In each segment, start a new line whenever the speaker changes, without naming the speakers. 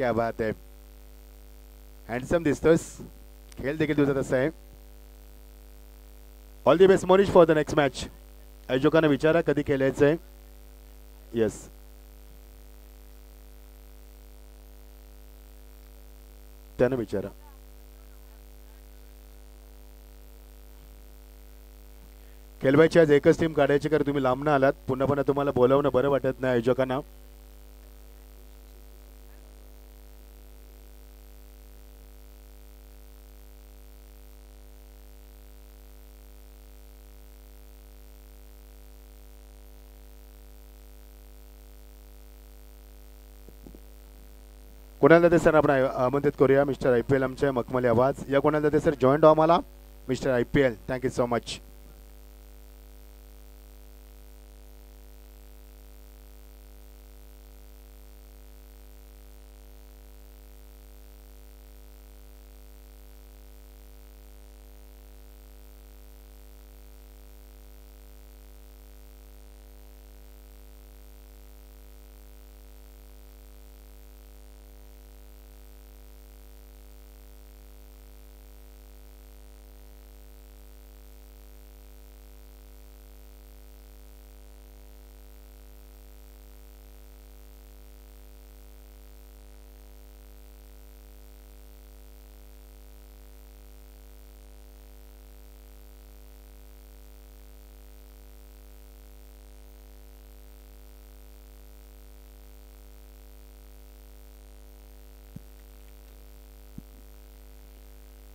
क्या बात आहे. हँडसम दिसतोस. खेळ देखील तुझा तसा आहे. All the best Monish for the next match. आयोजकांना विचारा कधी खेळायचं आहे. येस. त्यांना विचारा. खेळवायची आज एकच टीम काढायची कारण तुम्ही लांब ना आलात. पुन्हा पुन्हा तुम्हाला बोलावणं बरं वाटत नाही आयोजकांना. कोणाला ते सर आपण आमंत्रित करूया. मिस्टर IPL आमचे मखमली आवाज या कोणाला ते सर जॉईंट व्हा आम्हाला. Mister IPL thank you so much.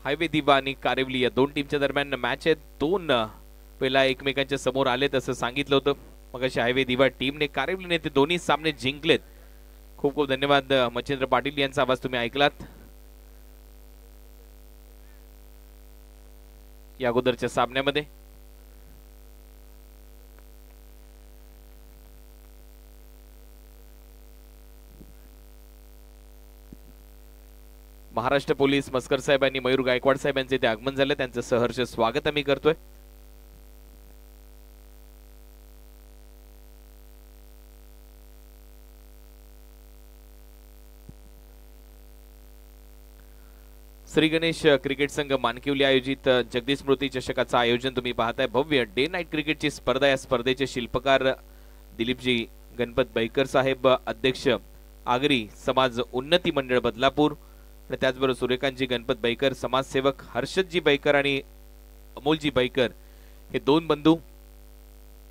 Highway दिवा आणि कारेवली या दोन टीमच्या दरम्यान मॅच आहे. दोन पहिला एकमेकांच्या समोर आलेत असं सांगितलं होतं मग अशी हायवे दिवा टीमने कारेवलीने ते दोन्ही सामने जिंकलेत. खूप खूप धन्यवाद. मच्छिंद्र पाटील यांचा आवाज तुम्ही ऐकलात. या अगोदरच्या सामन्यामध्ये महाराष्ट्र पोलीस मस्कर साहेब आणि मयूर गायकवाड साहेब यांचे ते आगमन झाले. त्यांचं सहर्ष स्वागत आम्ही करतोय. श्री गणेश क्रिकेट संघ मानकिवली आयोजित जगदीश स्मृती चषकाचं आयोजन तुम्ही पाहताय. भव्य डे नाईट क्रिकेटची स्पर्धा. या स्पर्धेचे शिल्पकार दिलीपजी गणपत बैकर साहेब, अध्यक्ष आगरी समाज उन्नती मंडळ बदलापूर आणि त्याचबरोबर सूर्यकांतजी गणपत बैकर, समाजसेवक हर्षदजी बैकर आणि अमोलजी बैकर हे दोन बंधू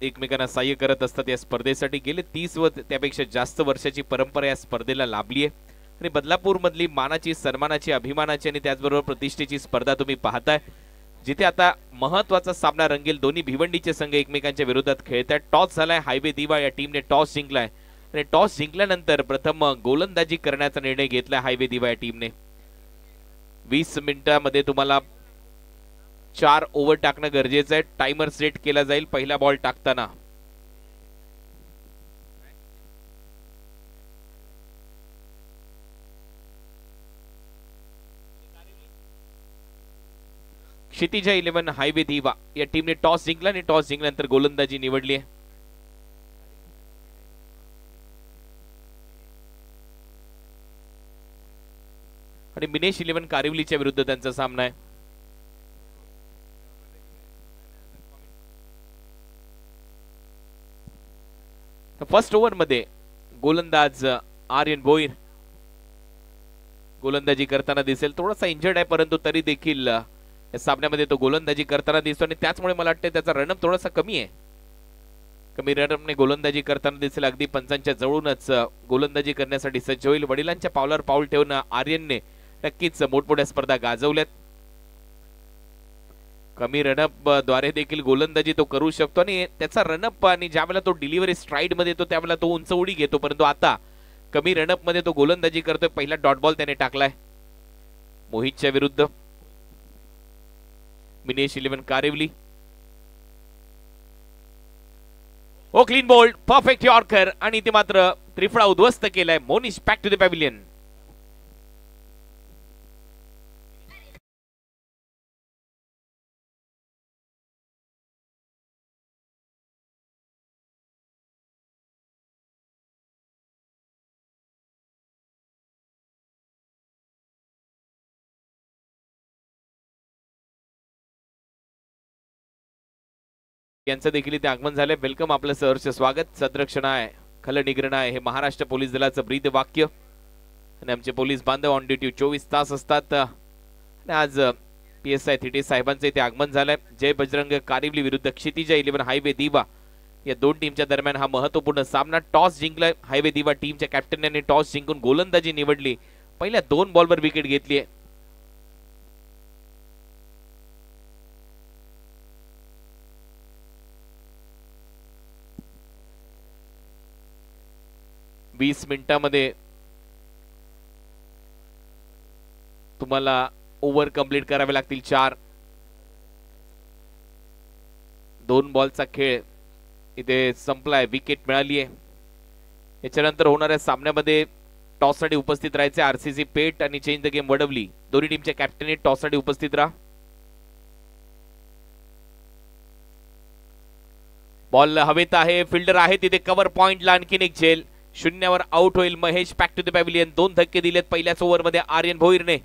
एकमेकांना सहाय्य करत असतात. या स्पर्धेसाठी गेले 30 व त्यापेक्षा जास्त वर्षाची परंपरा या स्पर्धेला लाभली आहे आणि बदलापूर मधली मानाची, सन्मानाची, अभिमानाची आणि त्याचबरोबर प्रतिष्ठेची स्पर्धा तुम्ही पाहताय, जिथे आता महत्वाचा सामना रंगेल. दोन्ही भिवंडीचे संघ एकमेकांच्या विरोधात खेळतात. टॉस झालाय. हायवे दिवा या टीमने टॉस जिंकलाय आणि टॉस जिंकल्यानंतर प्रथम गोलंदाजी करण्याचा निर्णय घेतलाय हायवे दिवा या टीमने. 20 मिनिटांमध्ये तुम्हाला 4 ओव्हर टाकणं गरजेचं आहे. टाइमर सेट केला जाईल पहिला बॉल टाकताना. क्षितिजा 11 हायवे दिवा या टीमने टॉस जिंकला आणि टॉस जिंकल्यानंतर गोलंदाजी निवडली आहे. आणि मिनेश 11 कारिवलीच्या विरुद्ध त्यांचा सामना आहे. फर्स्ट ओव्हर मध्ये गोलंदाज आर्यन भोईर गोलंदाजी करताना दिसेल. थोडासा इंजर्ड आहे परंतु तरी देखील या सामन्यामध्ये तो गोलंदाजी करताना दिसतो आणि त्याचमुळे मला वाटतं त्याचा रनअप थोडासा कमी आहे. कमी रनअपने गोलंदाजी करताना दिसेल. अगदी पंचांच्या जवळूनच गोलंदाजी करण्यासाठी सज्ज होईल. वडिलांच्या पावलावर पाऊल ठेवून आर्यनने नक्कीच मोठमोठ्या स्पर्धा गाजवल्यात. कमी रनअप द्वारे देखील गोलंदाजी तो करू शकतो आणि त्याचा रनअप आणि ज्यावेळेला तो डिलिव्हरी स्ट्राईड मध्ये येतो त्यावेळेला तो उंच उडी घेतो, परंतु आता कमी रनअप मध्ये तो गोलंदाजी करतोय. पहिला डॉट बॉल त्याने टाकलाय मोहितच्या विरुद्ध. मिनेश 11 कारिवली. ओ क्लीन बोल्ड, परफेक्ट यॉर्कर आणि ते मात्र त्रिफळा उद्ध्वस्त केलाय. Monish back to the pavilion. यांचं देखील इथे आगमन झालंय. वेलकम, आपलं सहर्ष स्वागत. सद्रक्षण आहे, खल निग्रहण आहे, हे महाराष्ट्र पोलीस दलाचं ब्रीद वाक्य. आणि आमचे पोलीस बांधव ऑन ड्युटी 24 तास असतात. आणि आज PSI थिटे साहेबांचं इथे आगमन झालंय. जय बजरंग कारिवली विरुद्ध क्षितिज 11 हायवे दिवा या दोन टीमच्या दरम्यान हा महत्वपूर्ण सामना. टॉस जिंकलाय हायवे दिवा टीमच्या कॅप्टनने. टॉस जिंकून गोलंदाजी निवडली. पहिल्या 2 बॉलवर विकेट घेतली आहे. वीस मिनिटांमध्ये तुम्हाला ओव्हर कंप्लीट करावे लागतील 4. 2 बॉलचा खेळ इथे संपलाय. विकेट मिळाली आहे. याच्यानंतर होणाऱ्या सामन्यामध्ये टॉस साठी उपस्थित राहायचे RCC पेट आणि चेंज द गेम वडवली. दोन्ही टीमच्या कॅप्टनने टॉस साठी उपस्थित राहा. बॉल हवेत आहे. फिल्डर आहे तिथे. कव्हर पॉइंटला आणखीन एक झेल. 0 आउट होईल Mahesh. Back to the pavilion. 2 धक्के दिलेत पहिल्याच ओव्हरमध्ये आर्यन भोईरने.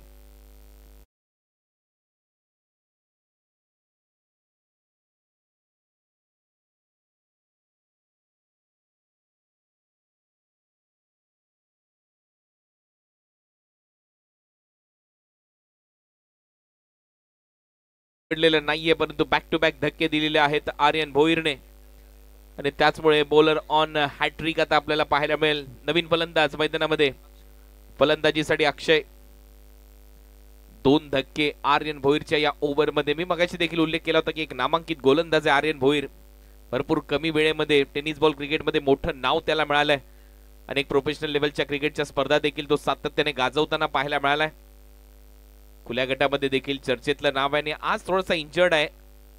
नाहीये, परंतु बॅक टू बॅक धक्के दिलेले आहेत आर्यन भोईरने. आणि त्याचमुळे बॉलर ऑन हॅट्रिक आता आपल्याला पाहायला मिळेल. नवीन फलंदाज मैदानामध्ये फलंदाजीसाठी अक्षय. 2 धक्के आर्यन भोईरच्या या ओव्हरमध्ये. मी मगाशी देखील उल्लेख केला होता की एक नामांकित गोलंदाज आहे आर्यन भोईर. भरपूर कमी वेळेमध्ये टेनिस बॉल क्रिकेटमध्ये मोठं नाव त्याला मिळालंय. अनेक प्रोफेशनल लेवलच्या क्रिकेटच्या स्पर्धा देखील तो सातत्याने गाजवताना पाहायला मिळालाय. खुल्या गटामध्ये देखील चर्चेतलं नाव आहे. आणि आज थोडासा इंजर्ड आहे.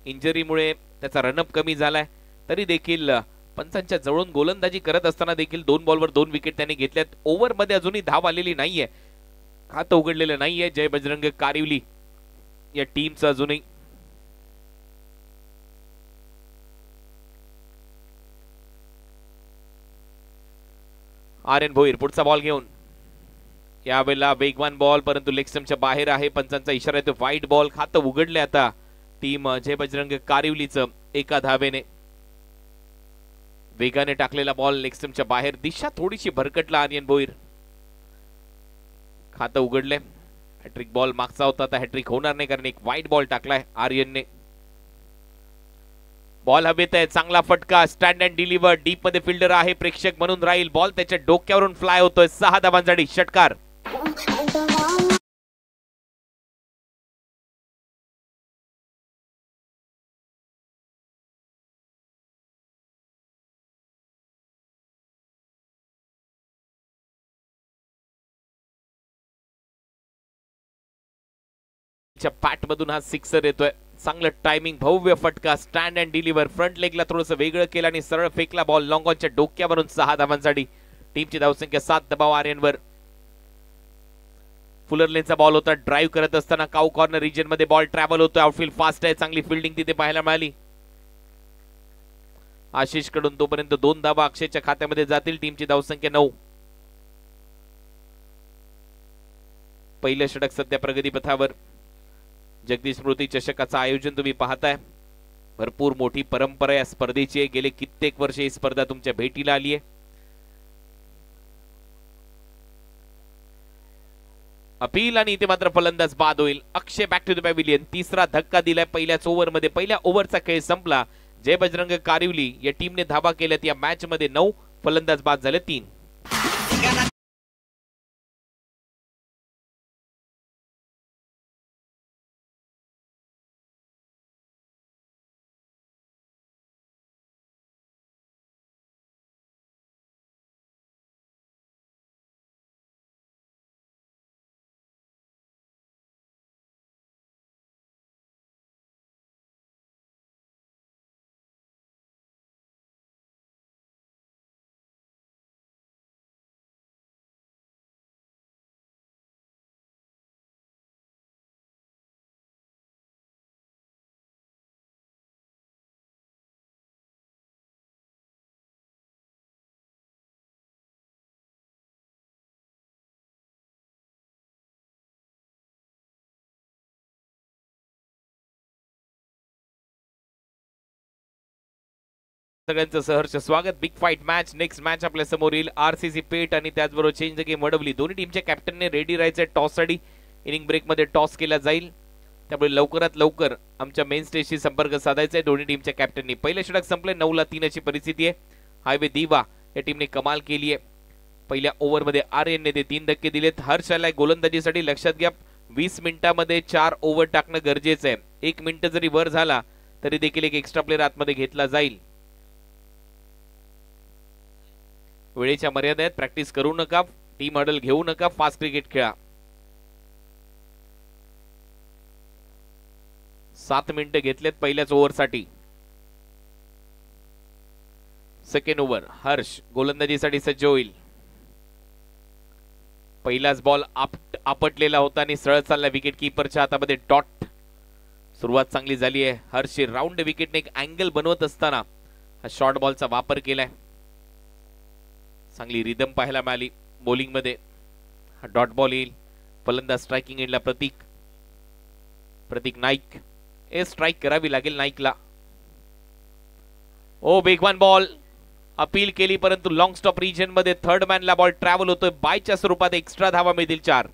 इंजरीमुळे त्याचा रनअप कमी झालाय. तरी देखील पंचांच्या जवळून गोलंदाजी करत असताना देखील 2 बॉलवर 2 विकेट त्याने घेतल्यात. ओव्हरमध्ये अजूनही धाव आलेली नाहीये. खातं उघडलेलं नाहीये जय बजरंग कारिवली या टीमचं अजूनही. आर्यन भोईर पुढचा बॉल घेऊन. यावेळेला वेगवान बॉल, परंतु लेग स्टंपच्या बाहेर आहे. पंचांचा इशारा येतो वाईट बॉल. खातं उघडले आता टीम जय बजरंग कारिवलीचं 1 धावेने. वेगाने टाकलेला बॉल लेग स्टंपच्या बाहेर. दिशा थोडीशी भरकटला आर्यन भोईर. खातं उघडले. हॅट्रिक बॉल मागचा होता, आता हॅट्रिक होणार नाही कारण एक वाईट बॉल टाकलाय आर्यनने. बॉल हवेत आहे. चांगला फटका. Stand and deliver. डीप मध्ये फिल्डर आहे, प्रेक्षक म्हणून राहील. बॉल त्याच्या डोक्यावरून फ्लाय होतोय. 6 धावांसाठी षटकार. पॅट मधून हा सिक्सर येतोय. चांगलं टायमिंग. भव्य फटका. Stand and deliver. फ्रंट लेगला थोडंसं वेगळं केलं आणि सरळ फेकला बॉल. लॉंग ऑनच्या डोक्यावरून 6 धावांसाठी. टीमची धावसंख्या 7. दबाव आर्यनवर. फुलर लेनचा बॉल होता. ड्राईव्ह करत असताना काऊ कॉर्नर रिजन मध्ये बॉल ट्रॅव्हल होतोय. आउटफील्ड फास्ट आहे. चांगली फिल्डिंग तिथे पाहायला मिळाली आशिष कडून. तोपर्यंत 2 धावा अक्षयच्या खात्यामध्ये जातील. टीमची धावसंख्या 9. पहिलं षटक सध्या प्रगतीपथावर. जगदीश स्मृती चषकाचं आयोजन तुम्ही पाहताय. भरपूर मोठी परंपरा या स्पर्धेची आहे. गेले कित्येक वर्ष ही स्पर्धा तुमच्या भेटीला आली आहे. अपील आणि इथे मात्र फलंदाज बाद होईल. अक्षय बॅक टू द पॅव्हिलियन. 3रा धक्का दिलाय पहिल्याच ओव्हरमध्ये. पहिल्या ओव्हरचा खेळ संपला. जय बजरंग कारिवली या टीमने धावा केल्यात. या मॅच मध्ये 9. फलंदाज बाद झाले 3. सगळ्यांचं सहर्ष स्वागत. Big fight match, next match आपल्या समोर येईल. आरसीसी पेठ आणि त्याचबरोबर चेंज द गेम वडवली. दोन्ही टीमच्या कॅप्टनने रेडी राहायचं टॉस साठी. इनिंग ब्रेक मध्ये टॉस केला जाईल, त्यामुळे लवकरात लवकर आमच्या मेन स्टेजशी संपर्क साधायचा आहे दोन्ही टीमच्या कॅप्टननी. पहिलं षटक संपले, 9-3 अशी परिस्थिती आहे. हायवे दिवा या टीमने कमाल केली आहे. पहिल्या ओव्हरमध्ये आर्यनने 3 धक्के दिलेत. हर्ष आलाय गोलंदाजीसाठी. लक्षात घ्या 20 मिनिटांमध्ये 4 ओव्हर टाकणं गरजेचं आहे. 1 मिनिट जरी वर झाला तरी देखील एक एक्स्ट्रा प्लेयर आतमध्ये घेतला जाईल. वेळेच्या मर्यादेत प्रॅक्टिस करू नका, टीम हडल घेऊ नका, फास्ट क्रिकेट खेळा. 7 मिनिटं घेतलेत पहिल्याच ओव्हरसाठी. सेकंड ओव्हर हर्ष गोलंदाजीसाठी सज्ज होईल. पहिलाच बॉल आपटलेला होता आणि सरळ चालला विकेट कीपरच्या हातामध्ये. डॉट. सुरुवात चांगली झाली आहे. हर्षी राऊंड विकेटने एक अँगल बनवत असताना हा शॉर्ट बॉलचा वापर केलाय. चांगली रिदम पाहायला मिळाली बॉलिंग मध्ये. हा डॉट बॉल येईल. फलंदाज स्ट्रायकिंग एंडला प्रतीक नाईक. स्ट्राईक करावी लागेल नाईकला. ओ बेगवान बॉल अपील केली, परंतु लॉंग स्टॉप रिजन मध्ये थर्ड मॅनला बॉल ट्रॅव्हल होतोय. बायच्या स्वरूपात एक्स्ट्रा धावा मिळतील 4.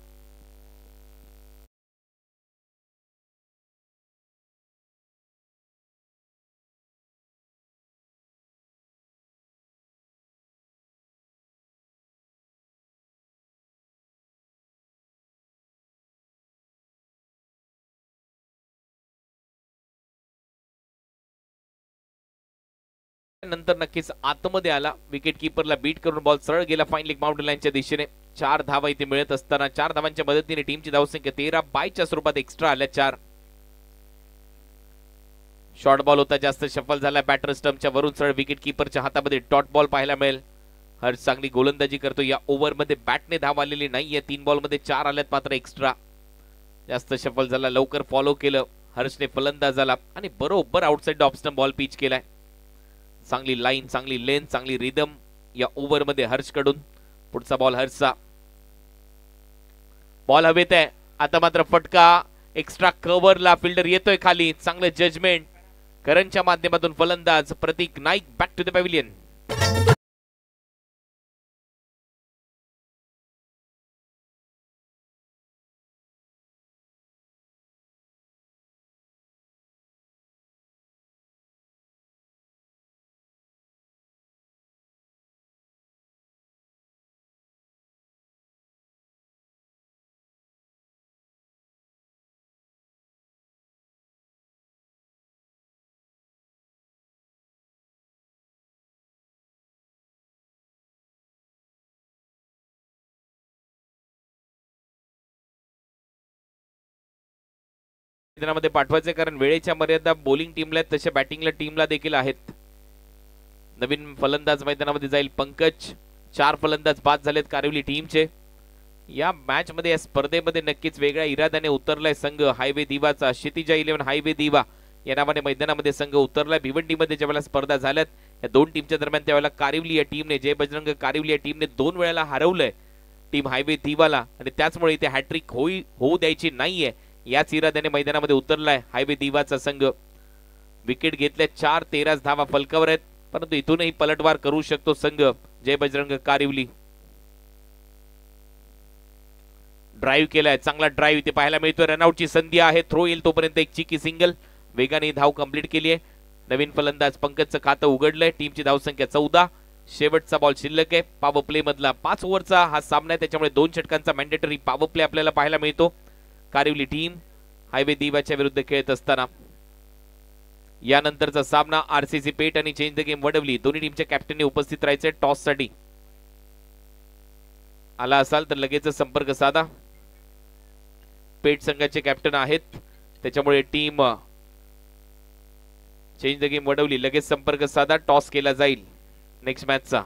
नंतर नक्कीच आतमध्ये आला. विकेट कीपरला बीट करून बॉल सरळ गेला फाईन लेग बाउंड्री लाईनच्या दिशेने. 4 धावा इथे मिळत असताना 4 धावांच्या मदतीने टीमची धावसंख्या 13 बायच्या स्वरूपात एक्स्ट्रा आल्या 4. शॉर्ट बॉल होता, जास्त शफल झाला. बॅटर स्टंपच्या वरून सरळ विकेट कीपरच्या हातामध्ये डॉट बॉल पाहायला मिळेल. हर्ष चांगली गोलंदाजी करतो. या ओव्हरमध्ये बॅटने धाव आलेली नाहीये. 3 बॉलमध्ये 4 आल्यात मात्र एक्स्ट्रा. जास्त शफल झाला, लवकर फॉलो केलं हर्षने फलंदाजाला आणि बरोबर outside off stump ball pitch केलाय. चांगली लाईन, चांगली लेंथ, चांगली रिदम या ओव्हरमध्ये हर्ष कडून. पुढचा बॉल हर्षचा. बॉल हवेत आहे आता मात्र फटका. एक्स्ट्रा कव्हरला फिल्डर येतोय खाली. चांगलं जजमेंट करणच्या माध्यमातून फलंदाज Prateek Naik back to the pavilion. मैदानामध्ये पाठवायचे, कारण वेळेच्या मर्यादा बॉलिंग टीमला आहेत तसे बॅटिंगला टीमला देखील आहेत. नवीन फलंदाज मैदानामध्ये जाईल पंकज. 4 फलंदाज बाद झालेत कारिवली टीमचे. या मॅच मध्ये, या स्पर्धेमध्ये नक्कीच वेगळ्या इराद्याने उतरलाय संघ हायवे दिवाचा. क्षितिजा 11 हायवे दिवा या नावाने मैदानामध्ये संघ उतरलाय. भिवंडीमध्ये ज्यावेळेला स्पर्धा झाल्यात या 2 टीमच्या दरम्यान त्यावेळेला कारिवली या टीमने, जय बजरंग कारिवली या टीमने 2 वेळेला हरवलंय टीम हायवे दिवाला आणि त्याचमुळे इथे हॅट्रिक होऊ द्यायची नाहीये. याच इराद्याने मैदानामध्ये उतरलाय हायवे दिवाचा संघ. विकेट घेतल्या 4, 13 धावा फलकावर आहेत, परंतु इथूनही पलटवार करू शकतो संघ जय बजरंग कारिवली. ड्राईव्ह केलाय, चांगला ड्राईव्ह इथे पाहायला मिळतोय. रनआउटची संधी आहे, थ्रो येईल तोपर्यंत एक चिकी सिंगल. वेगाने धाव कंप्लीट केली आहे. नवीन फलंदाज पंकजचं खातं उघडलंय. टीमची धावसंख्या 14. शेवटचा बॉल शिल्लक आहे. पॉवर प्ले मधला 5 ओव्हरचा हा सामना आहे, त्याच्यामुळे 2 षटकांचा मॅन्डेटरी पॉवर प्ले आपल्याला पाहायला मिळतो. कारिवली टीम हायवे दिवाच्या विरुद्ध खेळत असताना. यानंतरचा सामना आरसीसी पेठ आणि चेंज द गेम वडवली. दोन्ही टीमच्या कॅप्टनने उपस्थित राहायचे टॉस साठी. आला असाल तर लगेच संपर्क साधा. पेठ संघाचे कॅप्टन आहेत, त्याच्यामुळे team change the game Wadavali लगेच संपर्क साधा. टॉस केला जाईल नेक्स्ट मॅचचा.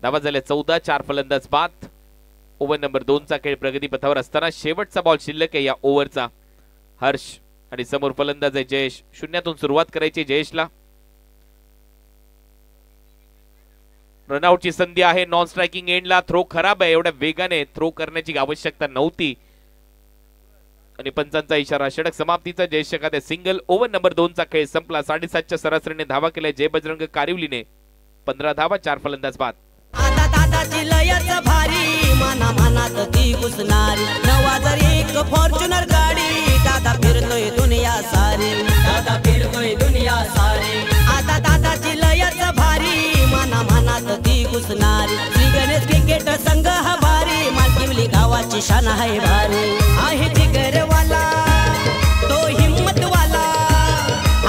धावा झाल्या 14, 4 फलंदाज बाद. ओव्हर नंबर 2 चा खेळ प्रगती पथावर असताना शेवटचा बॉल शिल्लक आहे या ओव्हरचा. हर्ष आणि समोर फलंदाज आहे जयेश. शून्यातून सुरुवात करायची जयेशला. रनआउटची संधी आहे. नॉन स्ट्रायकिंग एंडला थ्रो खराब आहे. एवढ्या वेगाने थ्रो करण्याची आवश्यकता नव्हती. आणि पंचांचा इशारा. षटक समाप्तीचा जय षटकात सिंगल. ओव्हर नंबर 2 चा खेळ संपला. 7.5च्या सरासरीने धावा केल्या जय बजरंग कारिवलीने. 15 धावा 4 फलंदाज बाद.
आता दादाची लयच भारी मना मनात ती घुसणारी. 9001 फॉर्च्युनर गाडी दादा फिरतोय दुनिया सारी. दादा फिरतोय दुनिया सारी. आता दादाची लयच भारी मना मनात ती घुसणारी. श्री गणेश क्रिकेट संघ हा भारी मालकीवली गावाची शान आहे भारी. आहे जिगरवाला तो हिम्मतवाला.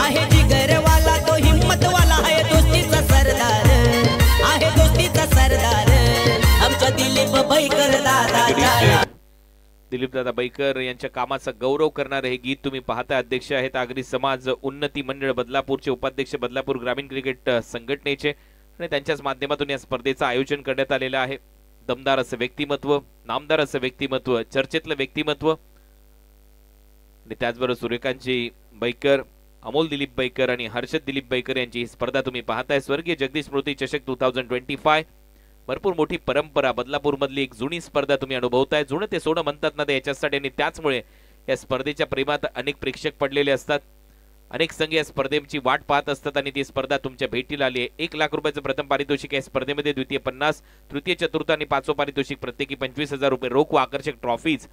आहे जिगरवाला तो हिम्मतवाला. आहे दोस्तीचा सरदार. आहे दोस्तीचा सरदार आमच्या दिलीप बैकर दादा.
दिलीप दादा बैकर यांच्या कामाचा गौरव करणारे हे गीत तुम्ही पाहता. अध्यक्ष आहेत आगरी समाज उन्नती मंडळ बदलापूरचे, उपाध्यक्ष बदलापूर ग्रामीण क्रिकेट संघटनेचे आणि त्यांच्याच माध्यमातून या स्पर्धेचं आयोजन करण्यात आलेलं आहे. दमदार असं व्यक्तिमत्व, नामदार असं व्यक्तिमत्व, चर्चेतलं व्यक्तिमत्व आणि त्याचबरोबर सूर्यकांतजी बैकर, अमोल दिलीप बैकर आणि हर्षद दिलीप बैकर यांची ही स्पर्धा तुम्ही पाहताय. स्वर्गीय जगदीश स्मृती चषक 2025 भरपूर मोठी परंपरा, बदलापूर मधली एक जुनी स्पर्धा तुम्ही अनुभवताय. जुनं ते सोनं म्हणतात ना ते याच्यासाठी आणि त्याचमुळे या स्पर्धेच्या प्रेमात अनेक प्रेक्षक पडलेले असतात. अनेक संघ या स्पर्धेची वाट पाहत असतात आणि ती स्पर्धा तुमच्या भेटीला आली आहे. 1 लाख रुपयाचं प्रथम पारितोषिक या स्पर्धेमध्ये, द्वितीय 50, तृतीय चतुर्थ आणि पाचवं पारितोषिक प्रत्येकी 25,000 रुपये रोख व आकर्षक ट्रॉफीज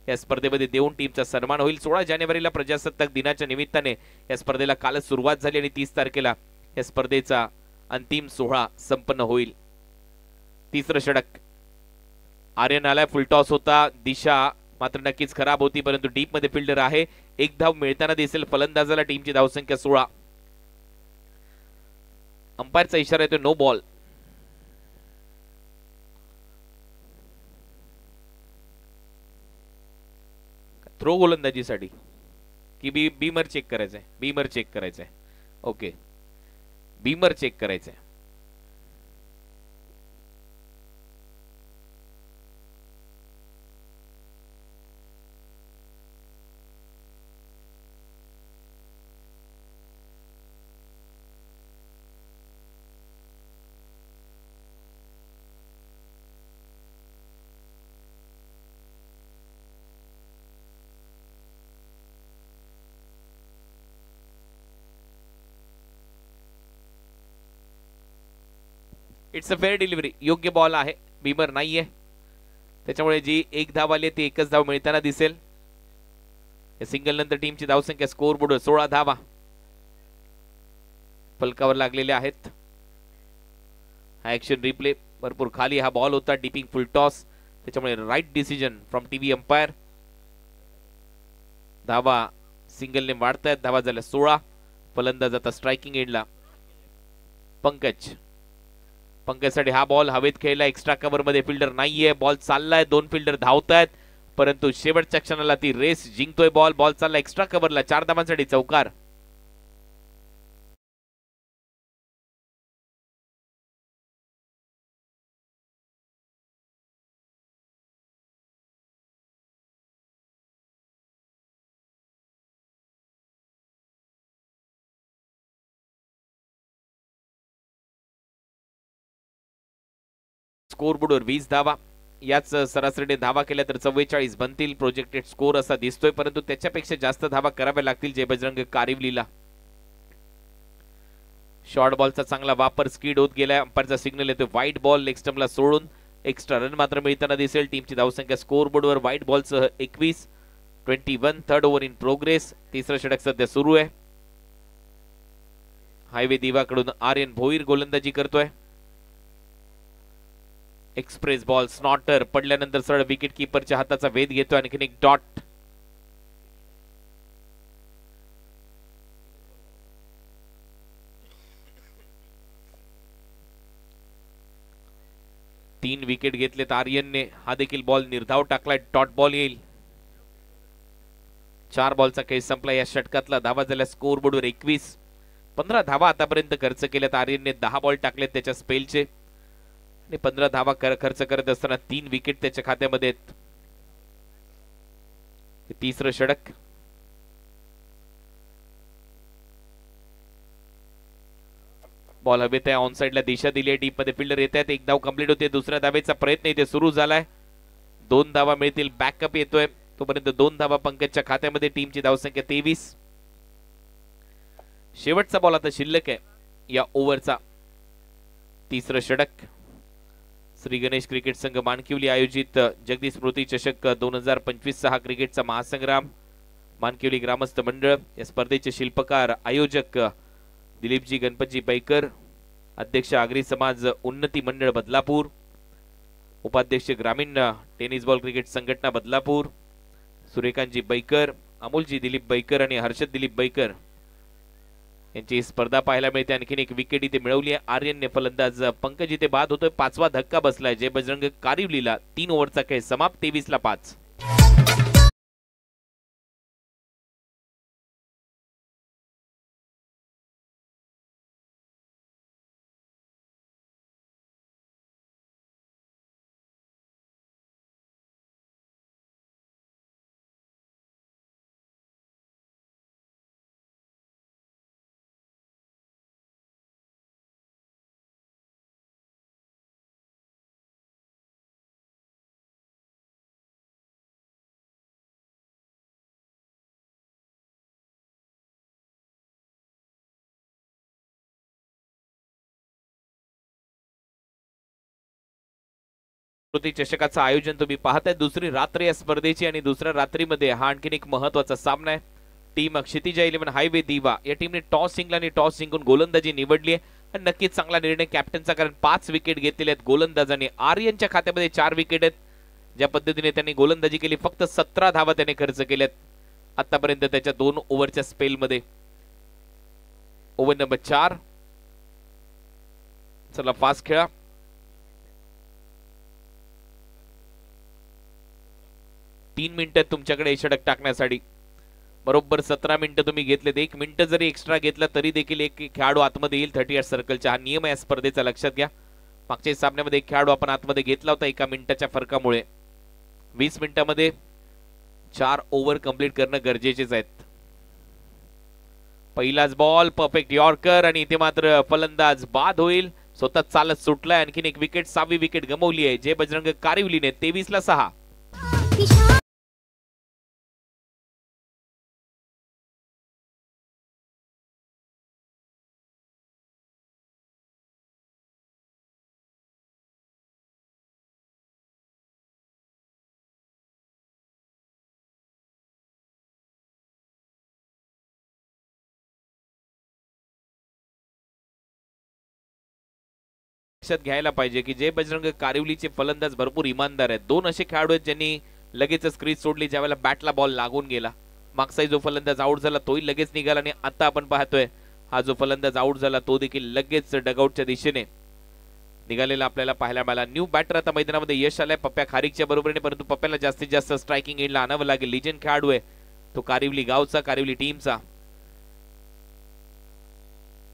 या स्पर्धेमध्ये देऊन टीमचा सन्मान होईल. 16 जानेवारीला प्रजासत्ताक दिनाच्या निमित्ताने या स्पर्धेला कालच सुरुवात झाली आणि 30 तारखेला या स्पर्धेचा अंतिम सोहळा संपन्न होईल. तिसरं षटक आर्यन आलाय. फुलटॉस होता. दिशा मात्र नक्कीच खराब होती परंतु डीप मध्ये फिल्डर आहे. 1 धाव मिळताना दिसेल फलंदाजाला. टीमची धावसंख्या 16. अंपायरचा इशारा येतो नो बॉल. थ्रो गोलंदाजीसाठी की बीमर चेक करायचंय. बीमर चेक करायचंय. ओके, बीमर चेक करायचंय. It's a fair delivery. योग्य बॉल आहे. बीमर नाहीये त्याच्यामुळे जी 1 धाव आली ती 1च धाव मिळताना दिसेल. या सिंगल नंतर टीमची धावसंख्या स्कोर बोर्डवर 16 धावा फलकावर लागलेल्या आहेत. हा ऍक्शन रिप्ले भरपूर खाली हा बॉल होता. डिपिंग फुल टॉस त्याच्यामुळे right decision from TV umpire. धावा सिंगलने वाढतायत. धावा झाल्या 16. फलंदाज आता स्ट्रायकिंग एंडला. पंकजसाठी हा बॉल हवेत खेळला. एक्स्ट्रा कव्हर मध्ये फिल्डर नाहीये. बॉल चाललाय. 2 फिल्डर धावतायत परंतु शेवटच्या क्षणाला ती रेस जिंकतोय बॉल. बॉल चालला एक्स्ट्रा कव्हरला. 4 धावांसाठी चौकार. स्कोरबोर्डवर 20 धावा. याच सरासरीने धावा केल्या तर 44 बनतील. प्रोजेक्टेड स्कोर असा दिसतोय परंतु त्याच्यापेक्षा जास्त धावा कराव्या लागतील जय बजरंग कारिवलीला. शॉर्ट बॉलचा चांगला वापर स्कीड होत गेलाय. अंपायरचा सिग्नल येतोय व्हाईट बॉल. लेग स्टंपला सोडून एक्स्ट्रा रन मात्र मिळताना दिसेल. टीमची धावसंख्या स्कोरबोर्डवर व्हाईट बॉलसह 21. 21. Third over in progress. तिसरं षटक सध्या सुरू आहे. हायवे दिवाकडून आर्यन भोईर गोलंदाजी करतोय. एक्सप्रेस बॉल स्नॉटर पडल्यानंतर सरळ विकेट कीपरच्या हाताचा वेध घेतो. आणखीन एक डॉट. तीन विकेट घेतलेत आर्यनने. हा देखील बॉल निर्धाव टाकलाय. डॉट बॉल येईल. 4 बॉलचा खेळ संपला या षटकातला. धावा झाल्या स्कोर बोर्डवर 21. 15 धावा आतापर्यंत खर्च केल्यात आर्यनने. 10 बॉल टाकलेत त्याच्या स्पेलचे आणि 15 धावा खर्च करत असताना 3 विकेट त्याच्या खात्यामध्ये आहेत. तिसरं षटक. बॉल हवेत आहे. ऑन साइडला दिशा दिली आहे. डीप मध्ये फिल्डर येत आहेत. 1 धाव कंप्लीट होते. दुसऱ्या धावेचा प्रयत्न इथे सुरू झालाय. 2 धावा मिळतील. बॅकअप येतोय. तोपर्यंत 2 धावा पंकजच्या खात्यामध्ये. टीमची धावसंख्या 23. शेवटचा बॉल आता शिल्लक आहे या ओव्हरचा. तिसरं षटक. श्री गणेश क्रिकेट संघ मानकिवली आयोजित जगदीश स्मृती चषक 2025 हा क्रिकेटचा महासंग्राम. मानकिवली ग्रामस्थ मंडळ या स्पर्धेचे शिल्पकार आयोजक दिलीपजी गणपतजी बैकर, अध्यक्ष आगरी समाज उन्नती मंडळ बदलापूर, उपाध्यक्ष ग्रामीण टेनिस बॉल क्रिकेट संघटना बदलापूर, सूर्यकांतजी बैकर, अमोलजी दिलीप बैकर आणि हर्षद दिलीप बैकर यांची स्पर्धा पाहायला मिळते. आणखीन एक विकेट इथे मिळवली आहे. आर्यनने फलंदाज पंकज इथे बाद होतोय. 5वा धक्का बसलाय जय बजरंग कारिवलीला. 3 ओव्हरचा खेळ समाप्त. 23 ला 5. स्मृती चषकाचं आयोजन तुम्ही पाहताय. दुसरी रात्र या स्पर्धेची आणि दुसऱ्या रात्रीमध्ये हा आणखीन एक महत्वाचा सामना आहे. टीम क्षितिजा 11 हायवे दिवा या टीमने टॉस जिंकला आणि टॉस जिंकून गोलंदाजी निवडली आहे. आणि नक्कीच चांगला निर्णय कॅप्टनचा, कारण 5 विकेट घेतलेले आहेत गोलंदाजाने. आर्यनच्या खात्यामध्ये 4 विकेट आहेत. ज्या पद्धतीने त्यांनी गोलंदाजी केली, फक्त 17 धावा त्याने खर्च केल्यात आतापर्यंत त्याच्या 2 ओव्हरच्या स्पेलमध्ये. Over number 4. चला फास्ट खेळा. तीन मिनिटं तुमच्याकडे षटक टाकण्यासाठी. बरोबर 17 मिनिटं तुम्ही घेतलेत. 1 मिनिट जरी एक्स्ट्रा घेतला तरी देखील एक खेळाडू आतमध्ये येईल 38 सर्कलच्या. हा नियम आहे स्पर्धेचा, लक्षात घ्या. मागच्या सामन्यामध्ये एक खेळाडू आपण आतमध्ये घेतला होता 1 मिनिटाच्या फरकामुळे. 20 मिनिटांमध्ये 4 ओव्हर कंप्लीट करणं गरजेचेच आहेत. पहिलाच बॉल परफेक्ट यॉर्कर आणि इथे मात्र फलंदाज बाद होईल. स्वतः चालत सुटलाय. आणखीन एक विकेट, 6वी विकेट गमावली आहे जय बजरंग कारिवलीने. 23 ला 6. लक्षात घ्यायला पाहिजे की जय बजरंग कारिवलीचे फलंदाज भरपूर इमानदार आहेत. 2 असे खेळाडू आहेत ज्यांनी लगेच क्रीज सोडली ज्यावेळेला बॅटला बॉल लागून गेला. मागचा जो फलंदाज आउट झाला तोही लगेच निघाला आणि आता आपण पाहतोय हा जो फलंदाज आउट झाला तो देखील लगेच डगआउटच्या दिशेने निघालेला आपल्याला पाहायला मिळाला. न्यू बॅटर आता मैदानामध्ये यश आलाय पप्प्या खारीकच्या बरोबरीने, परंतु पप्प्याला जास्तीत जास्त स्ट्रायकिंग एंडला आणावं लागेल. लिजंड खेळाडू आहे तो कारिवली गावचा, कारिवली टीमचा.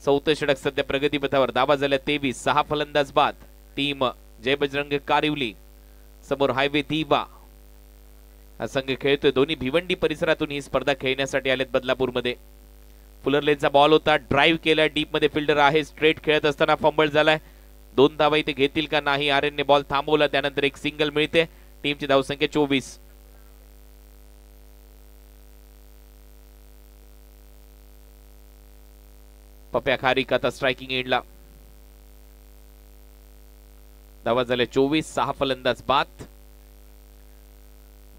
4थं षटक सध्या प्रगतीपथावर. धावा झाल्या 23. 6 फलंदाज बाद. टीम जय बजरंग कारिवली समोर हायवे दिवा हा संघ खेळतोय. दोन्ही भिवंडी परिसरातून ही स्पर्धा खेळण्यासाठी आलेत बदलापूरमध्ये. फुलरलेनचा बॉल होता, ड्राईव्ह केलाय. डीप मध्ये फिल्डर आहे. स्ट्रेट खेळत असताना फंबल झालाय. 2 धावा इथे घेतील का नाही. आर्यनने बॉल थांबवला, त्यानंतर एक सिंगल मिळते. टीमची धावसंख्या 24. पप्प्या खारीक आता स्ट्रायकिंग एंडला. धावा झाल्या 24. 6 फलंदाज बाद.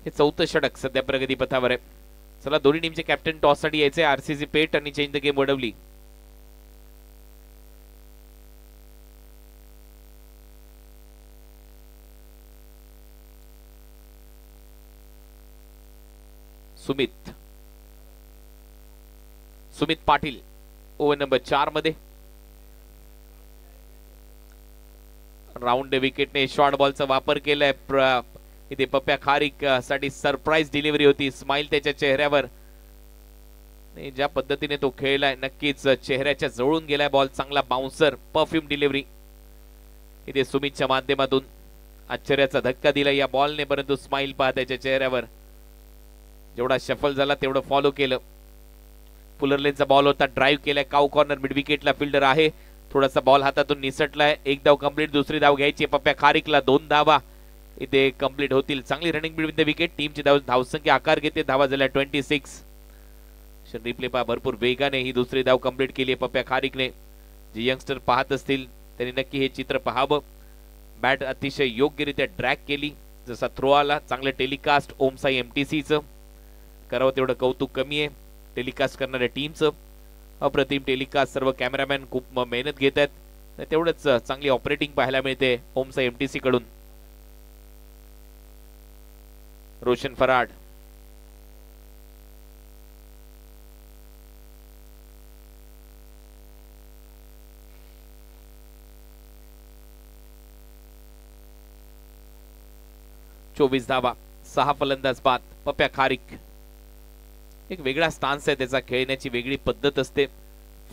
हे 4थं षटक सध्या प्रगती पथावर आहे. चला दोन्ही टीमचे कॅप्टन टॉस साठी यायचे. आरसीसी पेट आणि change the game Wadavali. Sumit Patil over number 4 मध्ये. राऊंड विकेटने शॉर्ट बॉलचा वापर केलाय. इथे पप्प्या खारीक साठी सरप्राईज डिलिव्हरी होती. स्माइल त्याच्या चेहऱ्यावर. ज्या पद्धतीने तो खेळलाय नक्कीच चेहऱ्याच्या जवळून गेलाय बॉल. चांगला बाउन्सर, परफ्यूम डिलिव्हरी इथे सुमितच्या माध्यमातून. आश्चर्याचा धक्का दिला या बॉलने, परंतु स्माइल पहा त्याच्या चेहऱ्यावर. जेवढा शफल झाला तेवढं फॉलो केलं. फुलरलेनचा बॉल होता, ड्राईव्ह केलाय. काऊ कॉर्नर मिड विकेटला फिल्डर आहे. थोडासा बॉल हातातून निसटलाय. 1 धाव कंप्लीट. दुसरी धाव घ्यायची पप्प्या खारीकला. 2 धावा इथे कंप्लीट होतील. चांगली रनिंग बिटवीन द विकेट. टीमची धावसंख्या आकार घेते. धावा झाल्या 26. रिप्ले पहा, भरपूर वेगाने ही दुसरी धाव कंप्लीट केली आहे पप्प्या खारीकने. जे यंगस्टर पाहत असतील त्यांनी नक्की हे चित्र पाहावं. बॅट अतिशय योग्यरित्या ड्रॅग केली. जसा थ्रो आला, चांगलं टेलिकास्ट ओमसाई एमटीसीचं. करावं तेवढं कौतुक कमी आहे टेलिकास्ट करणाऱ्या टीमचं. अप्रतिम टेलिकास्ट. सर्व कॅमेरामॅन खूप मेहनत घेत आहेत. तेवढंच चांगली ऑपरेटिंग पाहायला मिळते ओमसाई एमटीसी कडून. रोशन फराड, चोवीस धावा, 6 फलंदाज बाद. पप्प्या खारीक एक वेगळा स्टान्स आहे त्याचा, खेळण्याची वेगळी पद्धत असते.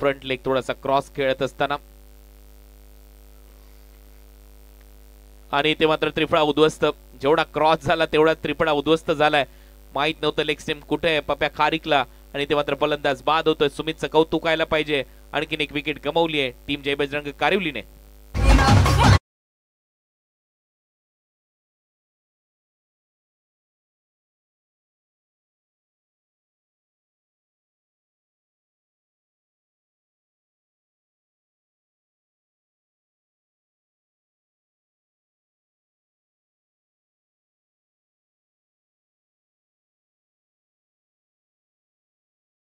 फ्रंट लेग थोडासा क्रॉस खेळत असताना, आणि ते मात्र त्रिफळा उद्ध्वस्त. जेवढा क्रॉस झाला तेवढा त्रिफळा उद्ध्वस्त झालाय. माहित नव्हतं लेग स्टेम कुठे आहे पप्प्या खारीकला, आणि ते मात्र फलंदाज बाद होतोय. सुमितचं कौतुक व्हायला पाहिजे. आणखीन एक विकेट गमावली आहे टीम जय बजरंग कारिवलीने.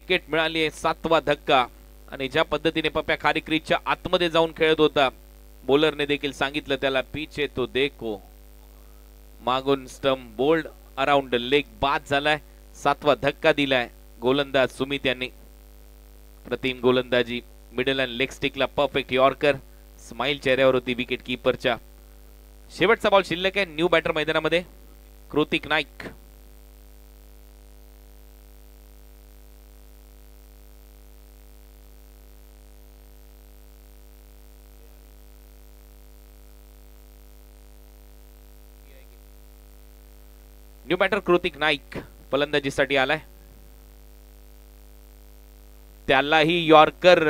विकेट मिळाली आहे. 7वा धक्का. आणि ज्या पद्धतीने पप्प्या खारीक क्रीजच्या आतमध्ये जाऊन खेळत होता, बॉलरने देखील सांगितलं त्याला पीछे तो देखो. मागून स्टंप बोल्ड अराउंड लेग बाद झालाय. 7वा धक्का दिलाय गोलंदाज सुमित यांनी. प्रतिम गोलंदाजी. मिडल अँड लेग स्टिकला परफेक्ट यॉर्कर. स्माइल चेहऱ्यावर होती विकेट कीपरच्या. शेवटचा बॉल शिल्लक आहे. न्यू बॅटर मैदानामध्ये कृतिक नाईक. न्यू बॅटर कृतिक नाईक फलंदाजीसाठी आलाय. त्यालाही यॉर्कर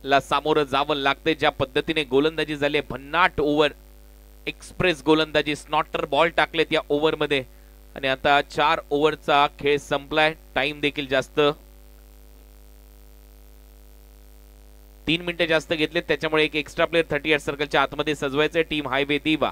ला सामोरं जावं लागते. ज्या पद्धतीने गोलंदाजी झाली, भन्नाट ओव्हर, एक्सप्रेस गोलंदाजी, स्नॉटर बॉल टाकलेत या ओव्हर मध्ये. आणि आता 4 ओव्हरचा खेळ संपलाय. टाइम देखील जास्त, 3 मिनिटे जास्त घेतलेत. त्याच्यामुळे एक एक्स्ट्रा प्लेअर 38 सर्कलच्या आतमध्ये सजवायचे. टीम हायवे दिवा.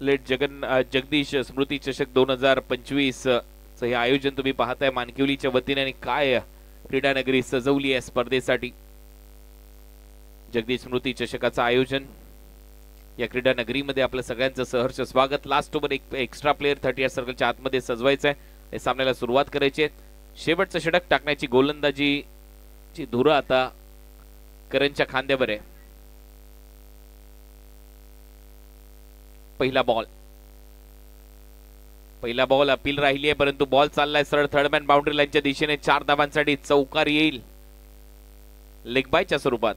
लेट जगदीश स्मृती चषक 2025 चं हे आयोजन तुम्ही पाहताय मानकिवलीच्या वतीने. आणि काय क्रीडा नगरी सजवली आहे स्पर्धेसाठी. जगदीश स्मृती चषकाचं आयोजन या क्रीडा नगरीमध्ये आपलं सगळ्यांचं सहर्ष स्वागत. लास्ट ओव्हर एक एक्स्ट्रा प्लेअर 38 सर्कलच्या आतमध्ये सजवायचं आहे. सामन्याला सुरुवात करायची आहे. शेवटचं षटक टाकण्याची गोलंदाजीची धुरा आता करणच्या खांद्यावर आहे. पहिला बॉल अपील राहिली आहे, परंतु बॉल चाललाय सरळ थर्डमॅन बाउंड्री लाईनच्या दिशेने. 4 धावांसाठी चौकार येईल लेग बायच्या स्वरूपात.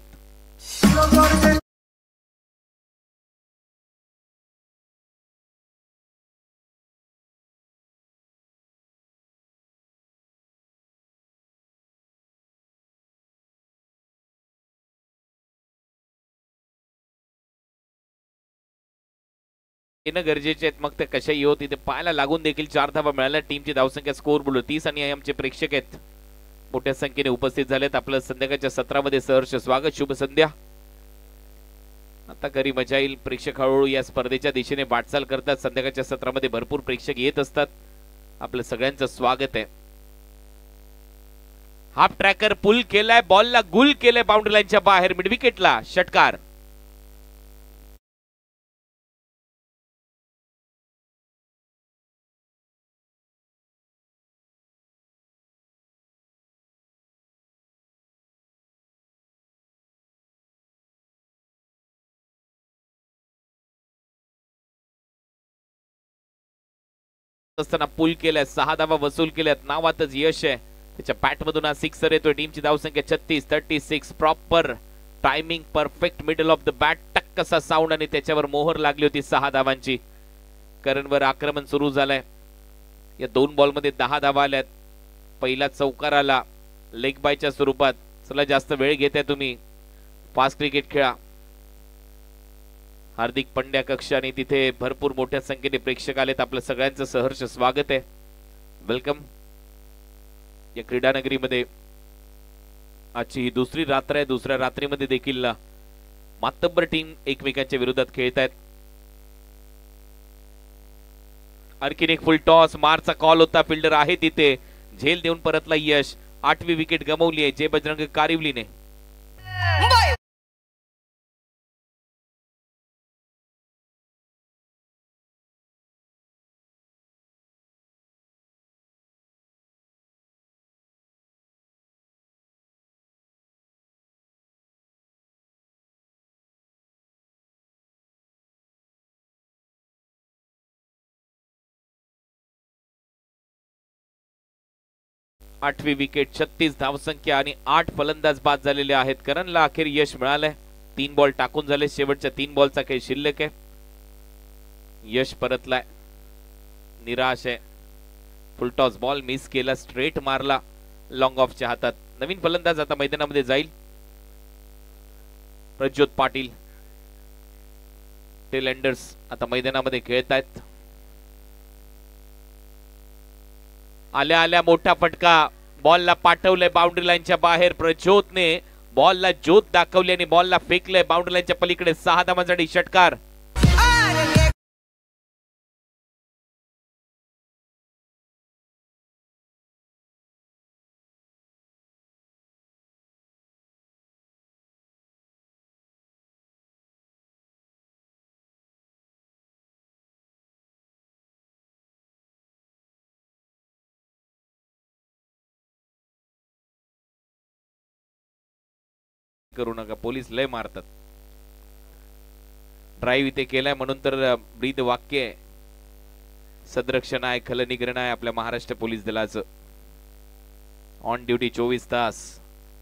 येणं गरजेचे आहेत, मग ते कशाही होत. इथे पायाला लागून देखील 4 धावा मिळाल्या. टीमची धावसंख्या स्कोर बोलू 30 आणि आमचे प्रेक्षक आहेत मोठ्या संख्येने उपस्थित झालेत. आपलं संध्याकाळच्या सत्रामध्ये सहर्ष स्वागत. शुभ संध्या. आता घरी मजा येईल. प्रेक्षक हळूहळू या स्पर्धेच्या दिशेने वाटचाल करतात. संध्याकाळच्या सत्रामध्ये भरपूर प्रेक्षक येत असतात. आपलं सगळ्यांचं स्वागत आहे. हाफ ट्रॅकर पुल केलाय, बॉलला गुल केलंय बाउंड्री लाईनच्या बाहेर. मिड विकेटला षटकार. असताना पुल केलाय, 6 धावा वसूल केल्यात, नावातच यश आहे. त्याच्या बॅट मधून हा सिक्सर येतोय. टीमची धावसंख्या 36 proper timing, perfect middle of the bat, टक असा साऊंड आणि त्याच्यावर मोहर लागली होती 6 धावांची. करणवर आक्रमण सुरू झालंय. या 2 बॉल मध्ये 10 धावा आल्यात. पहिला चौकार आला लेग बायच्या स्वरूपात. चला जास्त वेळ घेताय तुम्ही, फास्ट क्रिकेट खेळा. हार्दिक पंड्या कक्ष आणि तिथे भरपूर मोठ्या संख्येने प्रेक्षक आलेत. आपलं सगळ्यांचं सहर्ष स्वागत आहे. वेलकम या क्रीडा नगरीमध्ये. आजची ही दुसरी रात्र आहे. दुसऱ्या रात्रीमध्ये देखील मातब्बर टीम एकमेकांच्या विरोधात खेळत आहेत. आणखीन एक फुल टॉस, मारचा कॉल होता, फिल्डर आहे तिथे, झेल देऊन परतला यश. 8वी विकेट गमावली आहे जय बजरंग कारिवलीने. आठवी विकेट, 36 धावसंख्या आणि 8 फलंदाज बाद झालेले आहेत. करणला अखेर यश मिळालंय. 3 बॉल टाकून झाले. शेवटच्या 3 बॉलचा खेळ शिल्लक आहे. यश परतलाय, निराश आहे. फुलटॉस बॉल मिस केला, स्ट्रेट मारला लॉंग ऑफच्या हातात. नवीन फलंदाज आता मैदानामध्ये जाईल, प्रज्योत पाटील. टेलेंडर्स आता मैदानामध्ये खेळत आहेत. आल्या आल्या मोठा फटका, बॉलला पाठवलंय बाउंड्री लाईनच्या बाहेर. प्रज्योतने बॉलला ज्योत दाखवली आणि बॉलला फेकलंय बाउंड्री लाईनच्या पलीकडे. 6 धावांसाठी षटकार. करू नका, पोलीस लय मारतात. ड्राईव्ह इथे केलाय म्हणून तर ब्रीद वाक्य आहे. सदरक्षण आहे, खलनिग्रहण आहे आपल्या महाराष्ट्र पोलीस दलाचं. ऑन ड्युटी 24 तास,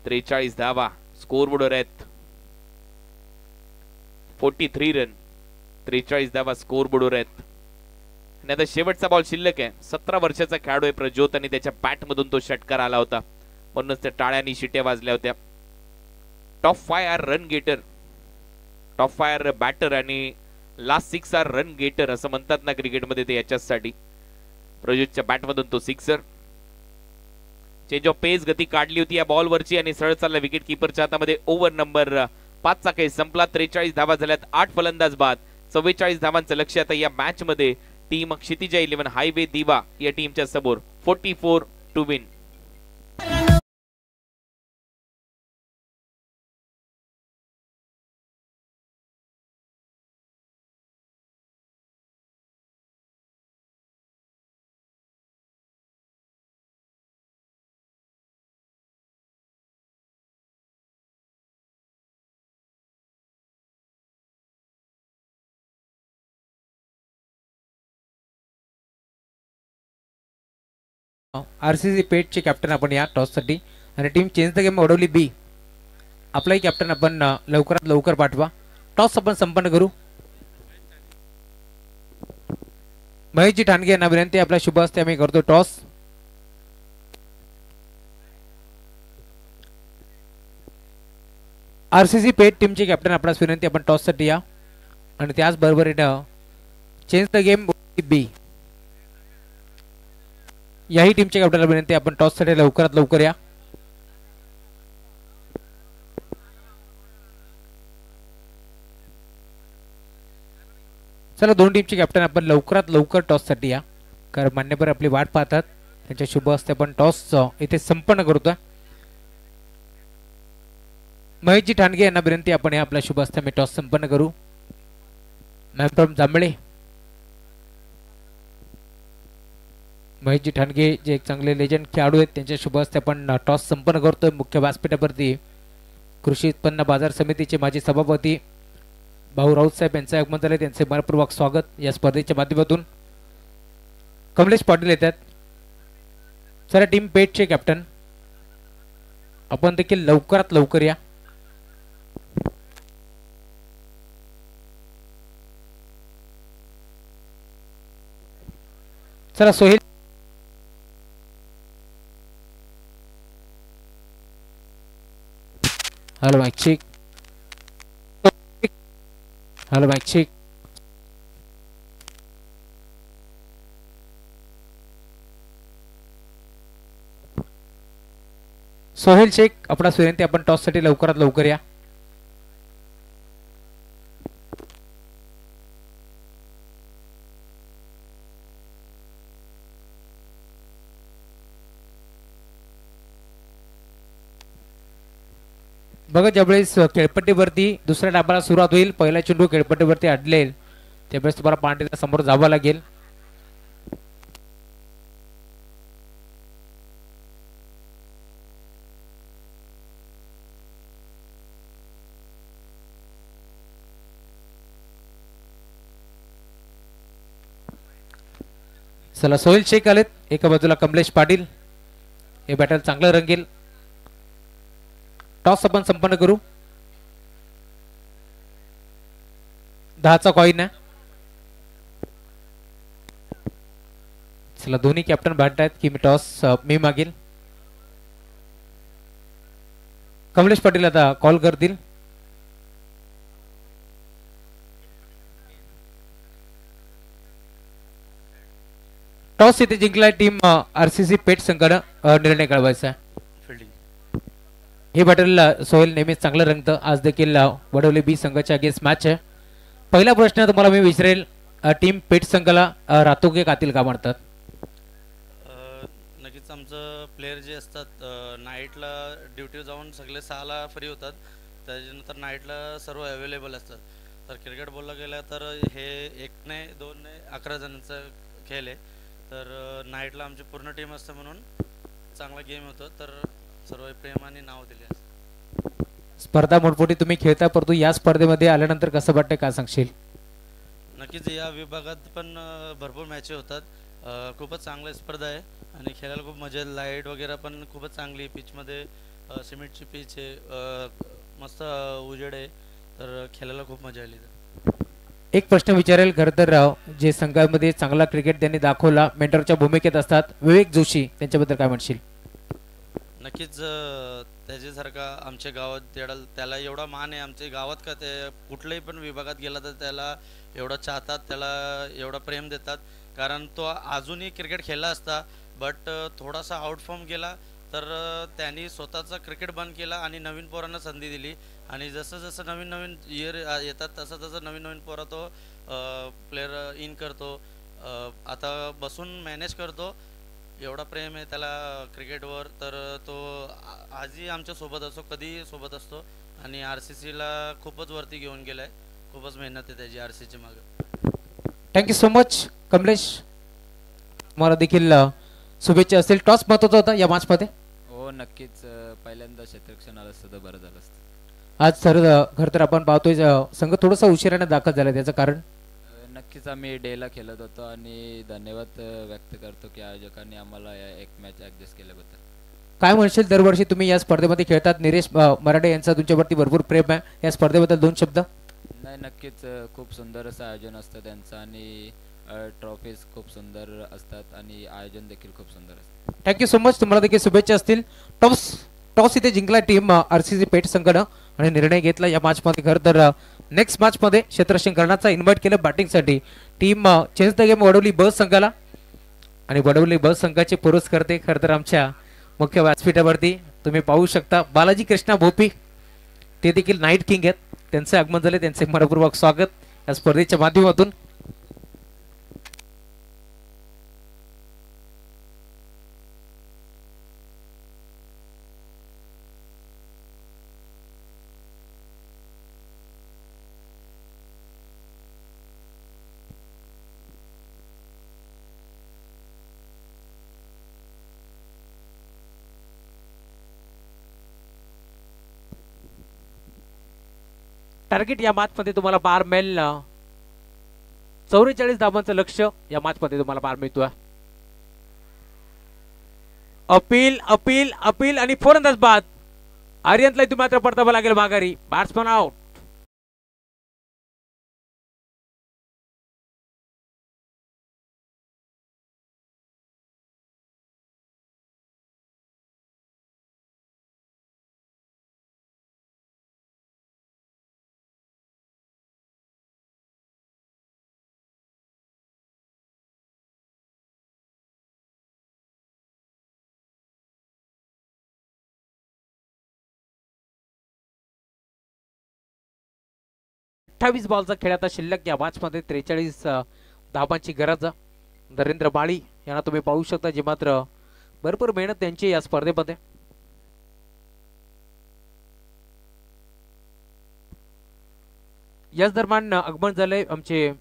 43 धावा स्कोरबोर्डवर आहेत. 43 रन, 43 धावा स्कोरबोर्डवर आहेत. आणि आता शेवटचा बॉल शिल्लक आहे. 17 वर्षाचा खेळाडू आहे प्रज्योत आणि त्याच्या बॅट मधून तो षटकार आला होता, म्हणूनच त्या टाळ्यांनी शिट्या वाजल्या होत्या. Top 5 are run getter, top 5 are batter आणि लास्ट 6 आर रन गेटर असं म्हणतात ना क्रिकेटमध्ये. ते याच्यासाठी प्रज्योतच्या बॅटमधून तो सिक्सर. चेंज ऑफ पेस, गती काढली होती या बॉलवरची आणि सरळ चालला विकेट किपरच्या हातामध्ये. ओव्हर नंबर 5 चा खेळ संपला. 43 धावा झाल्यात, 8 फलंदाज बाद. 44 धावांचं लक्ष आता या मॅच मध्ये टीम क्षितिजा 11 हायवे दिवा या टीमच्या समोर. 44 टू विन.
आरसीसी पेटचे कॅप्टन आपण या टॉससाठी आणि टीम चेंज द गेम ओढवली बी. आपलाही कॅप्टन आपण लवकरात लवकर पाठवा. टॉस आपण संपन्न करू. महेशजी ठाणगे यांना विनंती, आपला शुभ हस्ते आम्ही करतो टॉस. आरसीसी पेट टीमचे कॅप्टन आपणास विनंती, आपण टॉस साठी या आणि त्याचबरोबर चेंज द गेम बी याही टीमच्या कॅप्टनला विनंती, आपण टॉस साठी लवकरात लवकर या. चला, दोन टीमचे कॅप्टन आपण लवकरात लवकर टॉस साठी या, कारण मान्यवर आपली वाट पाहतात. त्यांच्या शुभ हस्ते आपण टॉस इथे संपन्न करतोय. महेशजी ठाणगे यांना विनंती, आपण आपल्या शुभ हस्ते मी टॉस संपन्न करू. मॅम फ्रॉम जांभळे, महेशजी ठाणगे जे एक चांगले लेजंड खेळाडू आहेत, त्यांच्या शुभ हस्ते आपण टॉस संपन्न करतोय. मुख्य व्यासपीठावरती कृषी उत्पन्न बाजार समितीचे माजी सभापती भाऊ राऊत साहेब यांचे आगमन झाले. त्यांचे मनपूर्वक स्वागत या स्पर्धेच्या माध्यमातून. कमलेश पाटील येतात. चला टीम पेटचे कॅप्टन आपण देखील लवकरात लवकर या. चला Sohail hello mic check. Hello mic check. Sohail Shaikh आपणास विनंती आपण टॉस साठी लवकरात लवकर या. बघा ज्यावेळेस खेळपट्टीवरती दुसऱ्या डाबाला सुरुवात होईल, पहिला चेंडू खेळपट्टीवरती अडलेल त्यावेळेस तुम्हाला पांढरीला समोर जावं लागेल. चला सोहेल शेख आलेत, एका बाजूला कमलेश पाटील. हे बॅटल चांगलं रंगेल. टॉस आपण संपन्न करू. 10चा कॉइन आहे. चला दोन्ही कॅप्टन भांडतायत की मी टॉस मी मागेल. कमलेश पाटील आता कॉल करतील. टॉस इथे जिंकलाय टीम आरसीसी पेट संघानं निर्णय कळवायचा आहे. हे बॅटल सोहेल नेहमीच चांगलं रंगतं. आज देखील वडवले बी संघाच्या अगेन्स्ट मॅच आहे. पहिला प्रश्न तुम्हाला मी विचारेल, टीम पेट संघाला रातोगे कातील का म्हणतात?
नक्कीच आमचं प्लेयर जे असतात नाईटला ड्युटीवर जाऊन सगळे 6ला फ्री होतात, त्याच्यानंतर नाईटला सर्व अवेलेबल असतात. तर क्रिकेट बोलला गेला तर हे 1 नाही 2 नाही 11 जणांचा खेळ आहे. तर नाईटला आमची पूर्ण टीम असते म्हणून चांगला गेम होतो. तर सर्व प्रेमाने नाव दिले.
स्पर्धा मोठमोठी तुम्ही खेळता, परंतु या स्पर्धेमध्ये आल्यानंतर कसं वाटतं, काय सांगशील?
नक्कीच या विभागात पण भरपूर मॅचेस होतात. खूपच चांगली स्पर्धा आहे आणि खेळायला खूप मजा आहे. लाईट वगैरे पण खूपच चांगली, पिचमध्ये सिमेंटची पिच आहे, मस्त उजेड आहे. तर खेळायला खूप मजा आली.
एक प्रश्न विचारेल, खरं तर जे संघामध्ये चांगला क्रिकेट त्यांनी दाखवला, मेंटरच्या भूमिकेत असतात, विवेक जोशी, त्यांच्याबद्दल काय म्हणशील?
नक्कीच त्याच्यासारखा आमच्या गावात त्याला एवढा मान आहे आमच्या गावात का ते कुठल्याही पण विभागात गेला तर त्याला एवढा चाहतात, त्याला एवढा प्रेम देतात. कारण तो अजूनही क्रिकेट खेळला असता, बट थोडासा आउटफॉर्म गेला तर त्यांनी स्वतःचा क्रिकेट बंद केला आणि नवीन पोरांना संधी दिली. आणि जसं जसं नवीन नवीन इयर येतात तसं तसं नवीन नवीन पोरा तो प्लेयर इन करतो, आता बसून मॅनेज करतो. एवढा प्रेम आहे त्याला क्रिकेटवर. तर तो आजही आमच्या सोबत असतो, कधीही सोबत असतो आणि आरसीसीला खूपच वरती घेऊन गेलाय. खूपच मेहनत आहे त्याची आरसीसी मागे.
थँक्यू सो मच कमलेश, मला देखील शुभेच्छा असतील. टॉस महत्वाचा होता या मॅचमध्ये.
हो नक्कीच, पहिल्यांदा क्षेत्ररक्षण आलं असतं तर बरं झालं असतं.
आज सर खरं तर आपण पाहतोय संघ थोडासा उशिराने दाखल झाला, त्याचं कारण?
नक्कीच आम्ही डेला खेळत होतो आणि धन्यवाद व्यक्त करतो की आयोजकांनी आम्हाला एक मॅच ॲडजस्ट केल्याबद्दल.
काय म्हणशील, दरवर्षी तुम्ही या स्पर्धेमध्ये खेळतात, निरेश मराठे यांचा तुमच्यावरती भरपूर प्रेम आहे, या स्पर्धेबद्दल 2 शब्द?
नाही नक्कीच, खूप सुंदर असं आयोजन असतं त्यांचं आणि ट्रॉफीज खूप सुंदर असतात आणि आयोजन देखील खूप सुंदर असतं.
थँक्यू सो मच, तुम्हाला देखील शुभेच्छा असतील. टॉस इथे जिंकला टीम आरसीसी पेट संघानं आणि निर्णय घेतला या मॅचमध्ये. खरं तर नेक्स्ट मॅचमध्ये क्षेत्ररक्षण करण्याचा इन्व्हाइट केलं बॅटिंगसाठी team change the game Vadavali ब संघाला. आणि वडवली ब संघाचे पुरस्कर्ते खरं तर आमच्या मुख्य व्यासपीठावरती तुम्ही पाहू शकता बालाजी कृष्णा भोपी, ते देखील नाईट किंग आहेत. त्यांचे आगमन झाले, त्यांचे मनपूर्वक स्वागत या स्पर्धेच्या माध्यमातून. टार्गेट या मॅच मध्ये तुम्हाला पार मिळेल 44 धावांचं लक्ष्य या मॅच मध्ये तुम्हाला पार मिळतोय. अपील अपील अपील आणि फलंदाज बाद. आर्यनला इथून मात्र परतावं लागेल माघारी. Batsman out. अठ्ठावीस बॉलचा खेळ आता शिल्लक. या मॅच मध्ये 43 धावांची गरज. नरेंद्र माळी यांना तुम्ही पाहू शकता, जे मात्र भरपूर मेहनत त्यांची या स्पर्धेमध्ये. याच दरम्यान आगमन झाले आमचे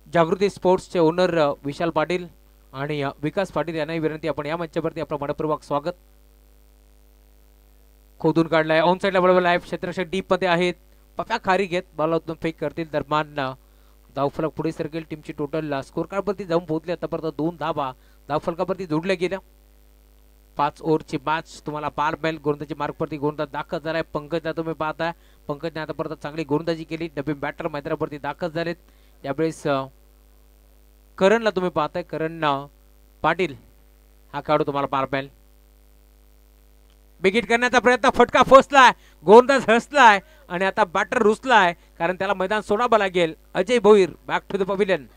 जागृती स्पोर्ट्सचे ओनर विशाल पाटील आणि विकास पाटील यांनाही विनंती, आपण या मंचावरती आपलं मनपूर्वक स्वागत. खोदून काढलाय, ऑन साईडला बळवलाय, क्षेत्ररक्षक डीप मध्ये आहेत. पप्या खारी घेत बॉलतून फेक करतील. दरम्यान धावफलक पुढे सरकेल. टीमची टोटल स्कोर कार्ड वरती जाऊन पोहोचले आतापर्यंत 2 धावा धावफलकावरती जोडल्या गेल्या. 5 ओव्हरची मॅच तुम्हाला पार मिळेल. गोलंदाजी मार्क वरती गोलंदाज दाखल झालाय. पंकजला तुम्ही पाहताय, पंकजने आतापर्यंत चांगली गोलंदाजी केली. नवीन बॅटर मैदानावरती दाखल झालेत. यावेळेस करणला तुम्ही पाहताय, करण पाटील हा खेळाडू तुम्हाला पार मिळेल. बिगिट करण्याचा प्रयत्न, फटका फसलाय, गोलंदाज हसलाय आणि आता बॅटर रुसलाय, कारण त्याला मैदान सोडावं लागेल. Ajay Bhoir back to the pavilion.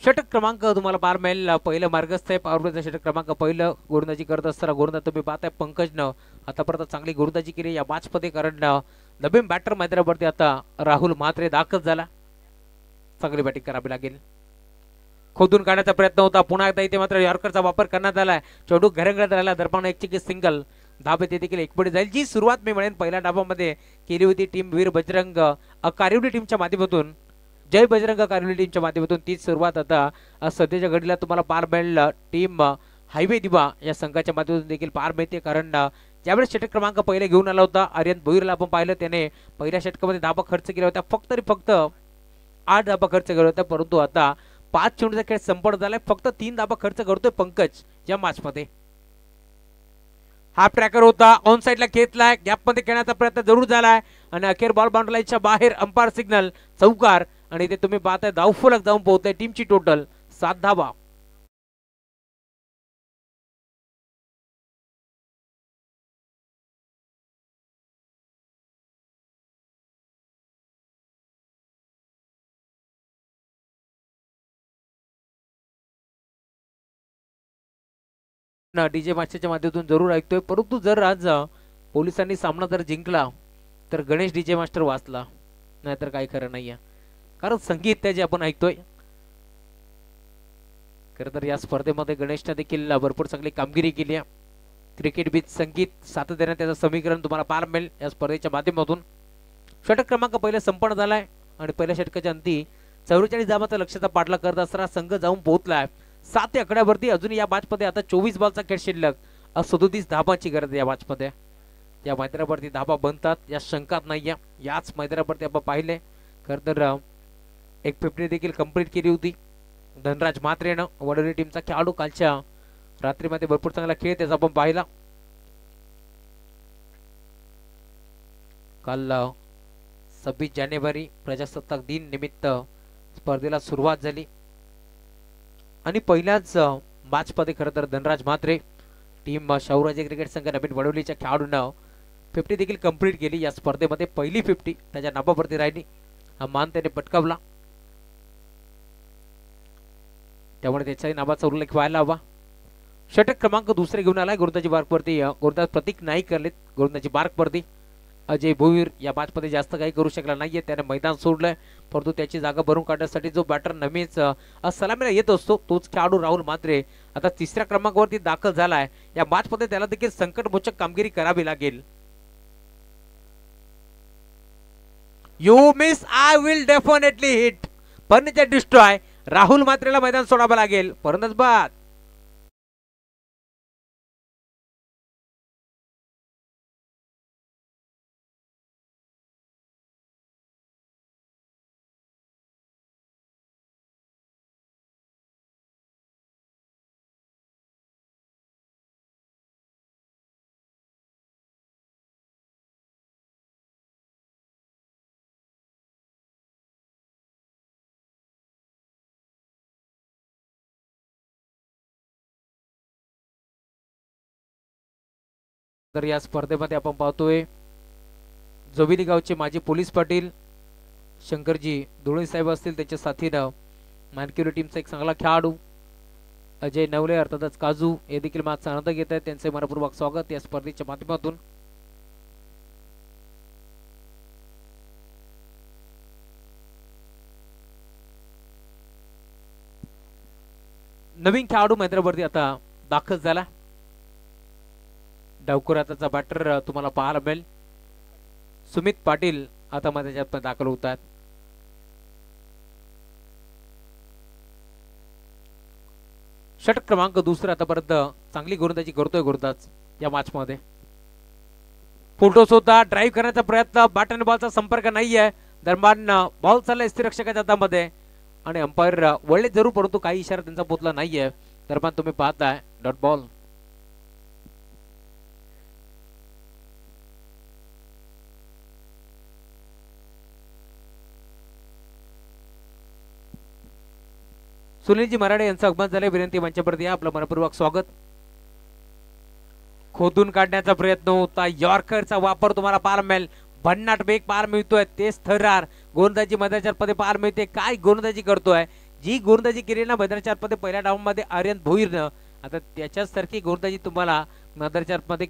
षटक क्रमांक तुम्हाला पार मिळेल. पहिलं मार्गस्थ आहे पॉवरप्लेचा षटक क्रमांक. पहिलं गोलंदाजी करत असताना गोलंदाज तुम्ही पाहताय पंकजनं आतापर्यंत चांगली गोलंदाजी केली या मॅच मध्ये, कारण नवीन बॅटर मैदानावरती आता राहुल म्हात्रे दाखल झाला. चांगली बॅटिंग करावी लागेल. खोदून काढण्याचा प्रयत्न होता, पुन्हा एकदा इथे मात्र यॉर्करचा वापर करण्यात आलाय. चेंडू घरंगळत राहिला. दरम्यान एक चिकी सिंगल धाबे ते देखील एकपडी जाईल. जी सुरुवात मी म्हणेन पहिल्या डावामध्ये केली होती टीम वीर बजरंग कारिवली टीमच्या माध्यमातून, जय बजरंग कारिवली टीमच्या माध्यमातून, तीच सुरुवात आता सध्याच्या घडीला तुम्हाला पार मिळेल. टीम हायवे दिवा या संघाच्या माध्यमातून देखील पार मिळते, कारण ज्यावेळेस षटक क्रमांक पहिले घेऊन आला होता आर्यन भोईरला आपण पाहिलं, त्याने पहिल्या षटकामध्ये धाबा खर्च केला होता. फक्त 8 धाबा खर्च केला होता, परंतु आता 5 चेंडूचा खेळ संपन्न झालाय. फक्त 3 धाबा खर्च करतोय पंकज या मॅच मध्ये. हाफ ट्रॅकर होता, ऑन साइडला घेतलाय, गॅप मध्ये खेळण्याचा प्रयत्न जरूर झालाय आणि अखेर बॉल बाउंड्रीच्या बाहेर. अंपायर सिग्नल, चौकार आणि इथे तुम्ही पाहताय धावफलक जाऊन पोहोचलाय. टीमची टोटल 7 धावा. डीजे मास्टरच्या माध्यमातून जरूर ऐकतोय, परंतु जर आज पोलिसांनी सामना जर जिंकला तर गणेश डीजे मास्टर वाचला, नाहीतर काही खरं नाहीये. कारण संगीत त्याचे आपण ऐकतोय. खरं तर या स्पर्धेमध्ये गणेशने देखील भरपूर चांगली कामगिरी केली आहे. क्रिकेट बीच संगीत सातत्याने त्याचं समीकरण तुम्हाला पार मिळेल या स्पर्धेच्या माध्यमातून. षटक क्रमांक पहिले संपन्न झालाय आणि पहिल्या षटकाच्या अंती 44 धावांचा लक्ष्याचा पाठलाग करत असताना संघ जाऊन पोहोचलाय 7 आकड्यावरती. अजून या मॅच मध्ये आता 24 बॉलचा खेळ शिल्लक. 37 धावांची गरज या मॅच मध्ये. या मैदानावरती धाबा बनतात या शंकात नाहीये. याच मैदानावरती आपण पाहिले खर तर एक 50 देखील कंप्लीट केली होती धनराज म्हात्रेनं. वडोली टीमचा खेळाडू कालच्या रात्रीमध्ये भरपूर चांगला खेळ त्याचा आपण पाहिला. काल 26 जानेवारी प्रजासत्ताक दिन निमित्त स्पर्धेला सुरुवात झाली आणि पहिल्याच मॅच मध्ये खरं तर धनराज म्हात्रे टीम शाहूराजे क्रिकेट संघ नवीन वडवलीच्या खेळाडूंना 50 देखील कंप्लीट केली या स्पर्धेमध्ये पहिली 50 त्याच्या नावावरती राहिली हा मान त्याने पटकावला त्यामुळे त्याच्याही नावाचा उल्लेख व्हायला हवा षटक क्रमांक दुसरे घेऊन आलाय गोलंदाजी मार्कवरती गोलंदाज प्रतीक नाईक करलेत गोलंदाजी मार्कवरती अजय भोईर या मॅच मध्ये जास्त काही करू शकला नाहीये त्याने मैदान सोडलंय परंतु त्याची जागा भरून काढण्यासाठी जो बॅटर नेहमीच सलामीला येत असतो तोच खेळाडू राहुल म्हात्रे आता तिसऱ्या क्रमांकावरती दाखल झालाय या मॅच मध्ये त्याला देखील संकटमोचक कामगिरी करावी लागेल you miss I will definitely hit furniture destroy Rahul म्हात्रेला मैदान सोडावं लागेल परंतु बाद तर या स्पर्धेमध्ये आपण पाहतोय जोबिली गावचे माजी पोलीस पाटील शंकरजी धुळे साहेब असतील त्याच्या साथीनं मानकिवली टीमचा एक चांगला खेळाडू अजय नवले अर्थातच काजू हे देखील मॅचचा आनंद घेत आहेत त्यांचे मनपूर्वक स्वागत या स्पर्धेच्या माध्यमातून नवीन खेळाडू मैदानावरती आता दाखल झाला डावकुराचा बॅटर तुम्हाला पाहायला मिळेल सुमित पाटील आता मैदानात दाखल होत आहेत षटक क्रमांक दुसरा आतापर्यंत चांगली गोलंदाजी करतोय गोलंदाज या मॅच मध्ये फुलटॉस होता ड्राईव्ह करण्याचा प्रयत्न बॅट आणि बॉलचा संपर्क नाहीये दरम्यान बॉल चाललाय स्थिरक्षकाच्या हातामध्ये आणि अंपायर वळले जरूर परंतु काही इशारा त्यांचा पोचला नाहीये दरम्यान तुम्ही पाहताय डॉट बॉल सुनीलजी मराठे यांचं आगमन झाले विनंती मंचावरती या आपलं मनपूर्वक स्वागत खोदून काढण्याचा प्रयत्न होता यॉर्करचा वापर तुम्हाला पाहायला मिळेल भन्नाट वेग पाहायला मिळतोय तेच थरार गोलंदाजी मैदानाच्या मध्ये पाहायला मिळते काय गोलंदाजी करतोय जी गोलंदाजी केली ना मैदानाच्या मध्ये पहिल्या डावामध्ये आर्यन भोईरनं आता त्याच्यासारखी गोलंदाजी तुम्हाला मैदानाच्या मध्ये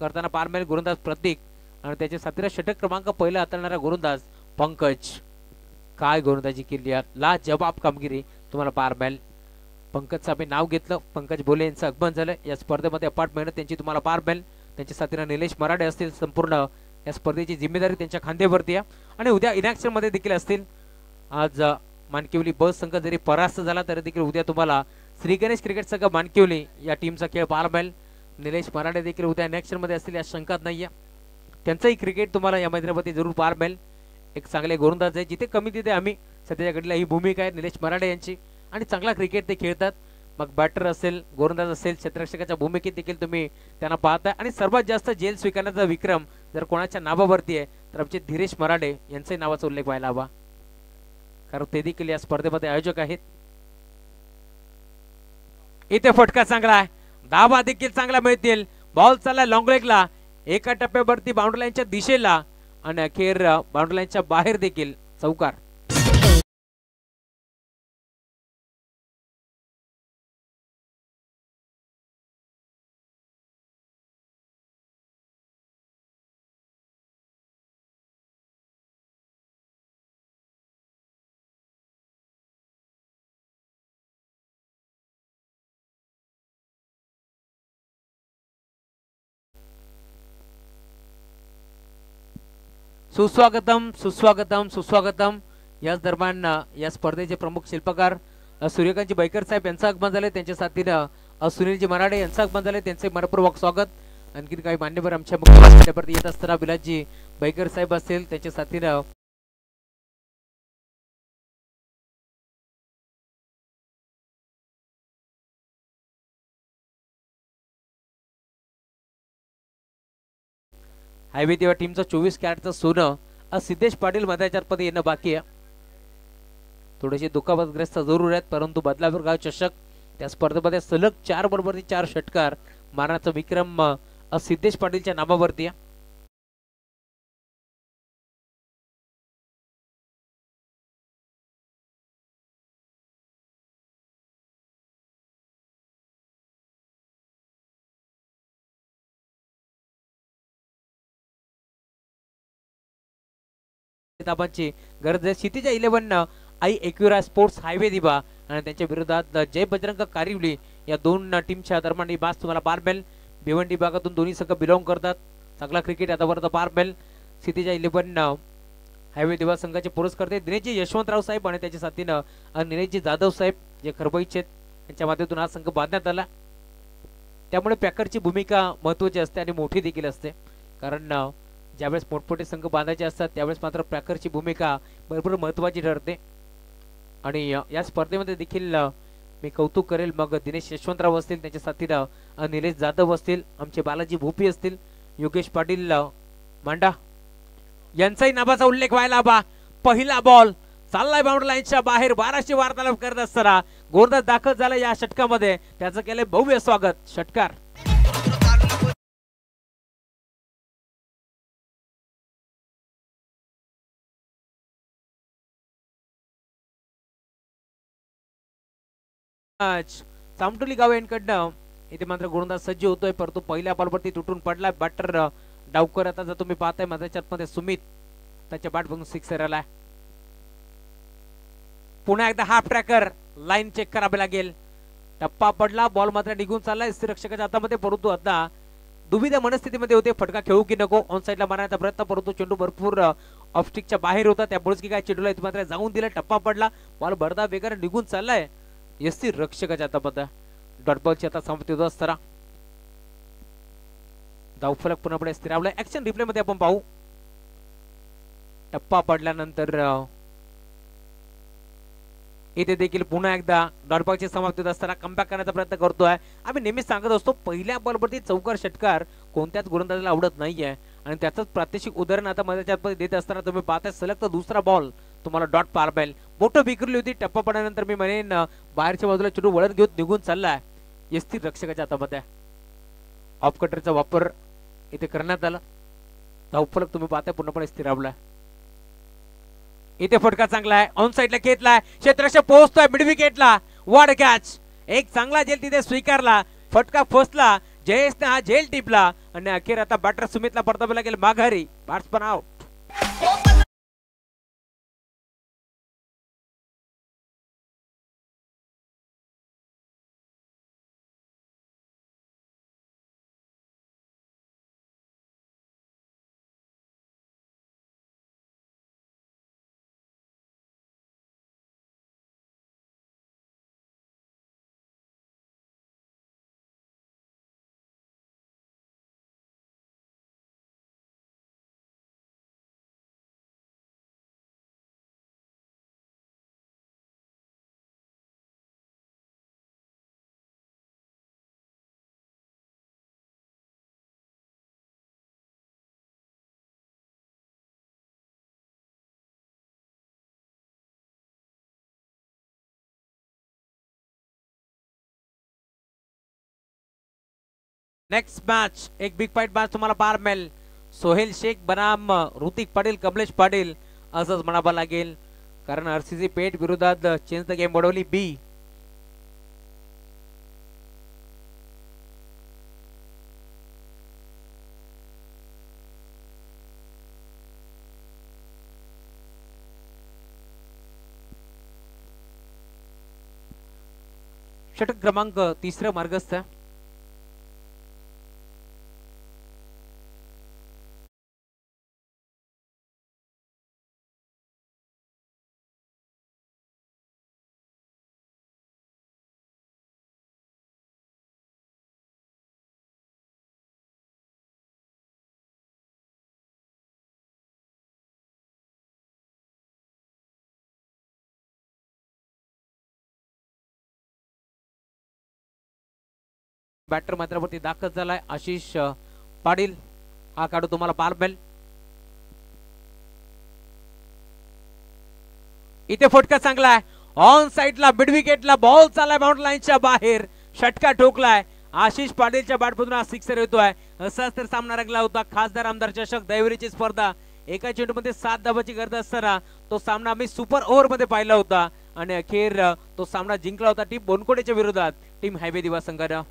करताना पाहायला मिळेल गोलंदाज प्रतीक आणि त्याच्या साथीला षटक क्रमांक पहिला हाताळणारा गोलंदाज पंकज काय गोलंदाजी केली ला जवाब कामगिरी तुम्हाला पाहायला मिळेल पंकजचं आम्ही नाव घेतलं पंकज बोले यांचं आगमन झालं या स्पर्धेमध्ये अपाट मेहनत त्यांची तुम्हाला पाहायला मिळेल त्यांच्या साथीला निलेश मराठे असतील संपूर्ण या स्पर्धेची जिम्मेदारी त्यांच्या खांद्यावरती आहे आणि उद्या इनॅक्शन मध्ये देखील असतील आज मानकिवली बस संघ जरी परास्त झाला तरी देखील उद्या तुम्हाला श्री गणेश क्रिकेट संघ मानकिवली या टीमचा खेळ पाहायला मिळेल निलेश मराठे देखील उद्या इनॅक्शन मध्ये असतील या शंकाच नाहीये त्यांचंही क्रिकेट तुम्हाला या मैदानामध्ये जरूर पाहायला मिळेल एक चांगले गोलंदाज आहे जिथे कमी तिथे आम्ही सध्याच्या घडीला ही भूमिका आहे निलेश मराठे यांची आणि चांगला क्रिकेट ते खेळतात मग बॅटर असेल गोलंदाज असेल क्षेत्ररक्षकाच्या भूमिकेत देखील तुम्ही त्यांना पाहताय आणि सर्वात जास्त जेल स्वीकारण्याचा विक्रम जर कोणाच्या नावावरती आहे तर आमचे धीरेश मराठे यांचाही नावाचा उल्लेख व्हायला हवा कारण ते देखील या स्पर्धेमध्ये आयोजक आहेत इथे फटका चांगला आहे धावा देखील चांगला मिळतील बॉल चालला लॉंग लेगला एका टप्प्यावरती बाउंड्री लाईनच्या दिशेला आणि अखेर बाउंड्री लाईनच्या बाहेर देखील चौकार सुस्वागतम सुस्वागतम सुस्वागतम याच दरम्यान या स्पर्धेचे प्रमुख शिल्पकार सूर्यकांतजी बैकर साहेब यांचं आगमन झाले त्यांच्या साथीनं सुनीलजी मराठे यांचं आगमन झाले त्यांचे मनपूर्वक स्वागत आणखी काही मान्यवर आमच्या मुख्य येत असताना विलासजी बैकर साहेब असतील त्यांच्या साथीनं हायवे तेव्हा टीमचं 24 कॅरेटचं सोनं सिद्धेश पाटील मैदानाच्या मध्ये येणं बाकी आहे थोडेसे दुखापतग्रस्त जरूर आहेत परंतु बदलापूर गाव चषक त्या स्पर्धेमध्ये सलग 4 बरोबरचे 4 षटकार मारण्याचा विक्रम सिद्धेश पाटीलच्या नावावरती आहे. किताबांची गरज आहे. क्षितिजा 11 आई एक्युरा स्पोर्ट्स हायवे दिवा आणि त्यांच्या विरोधात जय बजरंग कारिवली या दोन टीमच्या दरम्यान ही बास तुम्हाला पार मिळेल. भिवंडी भागातून दोन्ही संघ बिलॉंग करतात. चांगला क्रिकेट आतापर्यंत पार मिळेल. क्षितिजा 11 हायवे दिवा संघाचे पुरस्कर्ते दिनेशजी यशवंतराव साहेब आणि त्याच्या साथीनं निलेशजी जाधव साहेब जे खरबईचे यांच्या माध्यमातून हा संघ बांधण्यात आला. त्यामुळे पॅकरची भूमिका महत्त्वाची असते आणि मोठी देखील असते, कारण ज्यावेळेस मोठमोठे संघ बांधायचे असतात त्यावेळेस मात्र पॅकरची भूमिका भरपूर महत्त्वाची ठरते. आणि या स्पर्धेमध्ये देखील मी कौतुक करेल मग दिनेश यशवंतराव असतील, त्यांच्या साथीनं निलेश जाधव असतील, आमचे बालाजी भोपी असतील, योगेश पाटील मांडा यांचाही नावाचा उल्लेख व्हायला हवा. पहिला बॉल चाललाय बाउंड्री लाईनच्या बाहेर. 12शी वार्तालाप करत असताना गोरदास दाखल झाला या षटकामध्ये. त्याचं केलंय भव्य स्वागत. षटकार चामटोली गाव यांकडनं इथे मात्र गोलंदाज सज्ज होतोय, परंतु पहिल्या बॉलवरती तुटून पडलाय. बॅटर डावकर आता जर तुम्ही पाहताय माझ्या मध्ये सुमित त्याच्या बॅट बघून सिक्सर आलाय. पुन्हा एकदा हाफ ट्रॅकर लाईन चेक करावी लागेल. टप्पा पडला, बॉल मात्र निघून चाललाय रक्षकाच्या हातामध्ये, परंतु आता दुविधा मनस्थितीमध्ये होते. फटका खेळू की नको ऑन साईडला मारण्याचा प्रयत्न, परंतु चेंडू भरपूर ऑफस्टिकच्या बाहेर होता. त्यामुळेच की काय चेंडूला इथे मात्र जाऊन दिला. टप्पा पडला, बॉल भरदा बेकार निघून चाललाय यस्ती रक्षकाच्या हातामध्ये. डॉटबॉलची आता समाप्ती होत असताना धावफलक पुन्हा स्थिरावलाय. ऍक्शन रिप्ले मध्ये आपण पाहू. टप्पा पडल्यानंतर इथे देखील पुन्हा एकदा डॉटबॉलची समाप्ती होत असताना कमबॅक करण्याचा प्रयत्न करतोय. आम्ही नेहमीच सांगत असतो पहिल्या बॉलवरती चौकार षटकार कोणत्याच गोलंदाजाला आवडत नाहीये आणि त्याचंच प्रात्यक्षिक उदाहरण आता माझ्या देत असताना तुम्ही पाहताय सलग तर दुसरा बॉल तुम्हाला डॉट पार पाहिल. मोठं विखरली होती. टप्पा पडल्यानंतर मी म्हणेन बाहेरच्या बाजूला चेंडू वळत घेऊन निघून चाललाय यस्थिर रक्षकाच्या हातामध्ये. ऑफ कटरचा वापर इथे करण्यात आला. धावफलक तुम्ही पाहताय पूर्णपणे स्थिरावलाय. इथे फटका चांगला आहे, ऑन साईडला घेतलाय, क्षेत्ररक्षक पोहोचतोय मिड विकेटला. वाड कॅच, एक चांगला झेल तिथे स्वीकारला. फटका फसला, जयेशने हा झेल टिपला आणि अखेर आता बॅटर सुमितला परतावे लागेल माघारी. Batsman out. नेक्स्ट मॅच एक बिग फाईट मॅच तुम्हाला पार मिळेल. सोहेल शेख बनाम ऋतिक पाटील, कमलेश पाटील असंच म्हणावं लागेल, कारण आरसीसी पेठ विरोधात चेंज द गेम वडवली बी. षटक क्रमांक 3 मार्गस्थ. बॅटर मात्रावरती दाखल झालाय आशिष पाटील. हा काढू तुम्हाला पार मिळेल. इथे फटका चांगला आहे,
ऑन साइडला मिड विकेटला बॉल चाललाय बाउंड्री लाईनच्या बाहेर, षटका ठोकलाय. आशिष पाटीलच्या बॅटमधून हा सिक्सर येतोय. असाच तर सामना रंगला होता. खासदार आमदार चषक दैवरीची स्पर्धा, एका चेंडूमध्ये 7 धावांची गरज असताना तो सामना आम्ही सुपर ओव्हर मध्ये पाहिला होता आणि अखेर तो सामना जिंकला होता टीम बोनकोडेच्या विरोधात, टीम हायवे दिवा संघानं.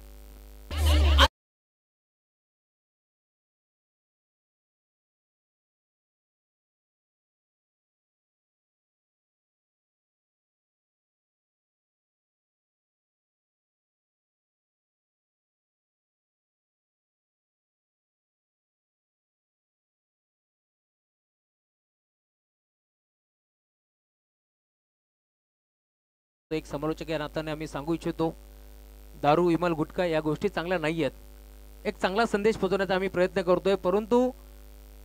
एक समालोचक या नात्याने आम्ही सांगू इच्छितो, दारू विमल गुटखा या गोष्टी चांगल्या नाही आहेत. एक चांगला संदेश पोहोचवण्याचा आम्ही प्रयत्न करतोय, परंतु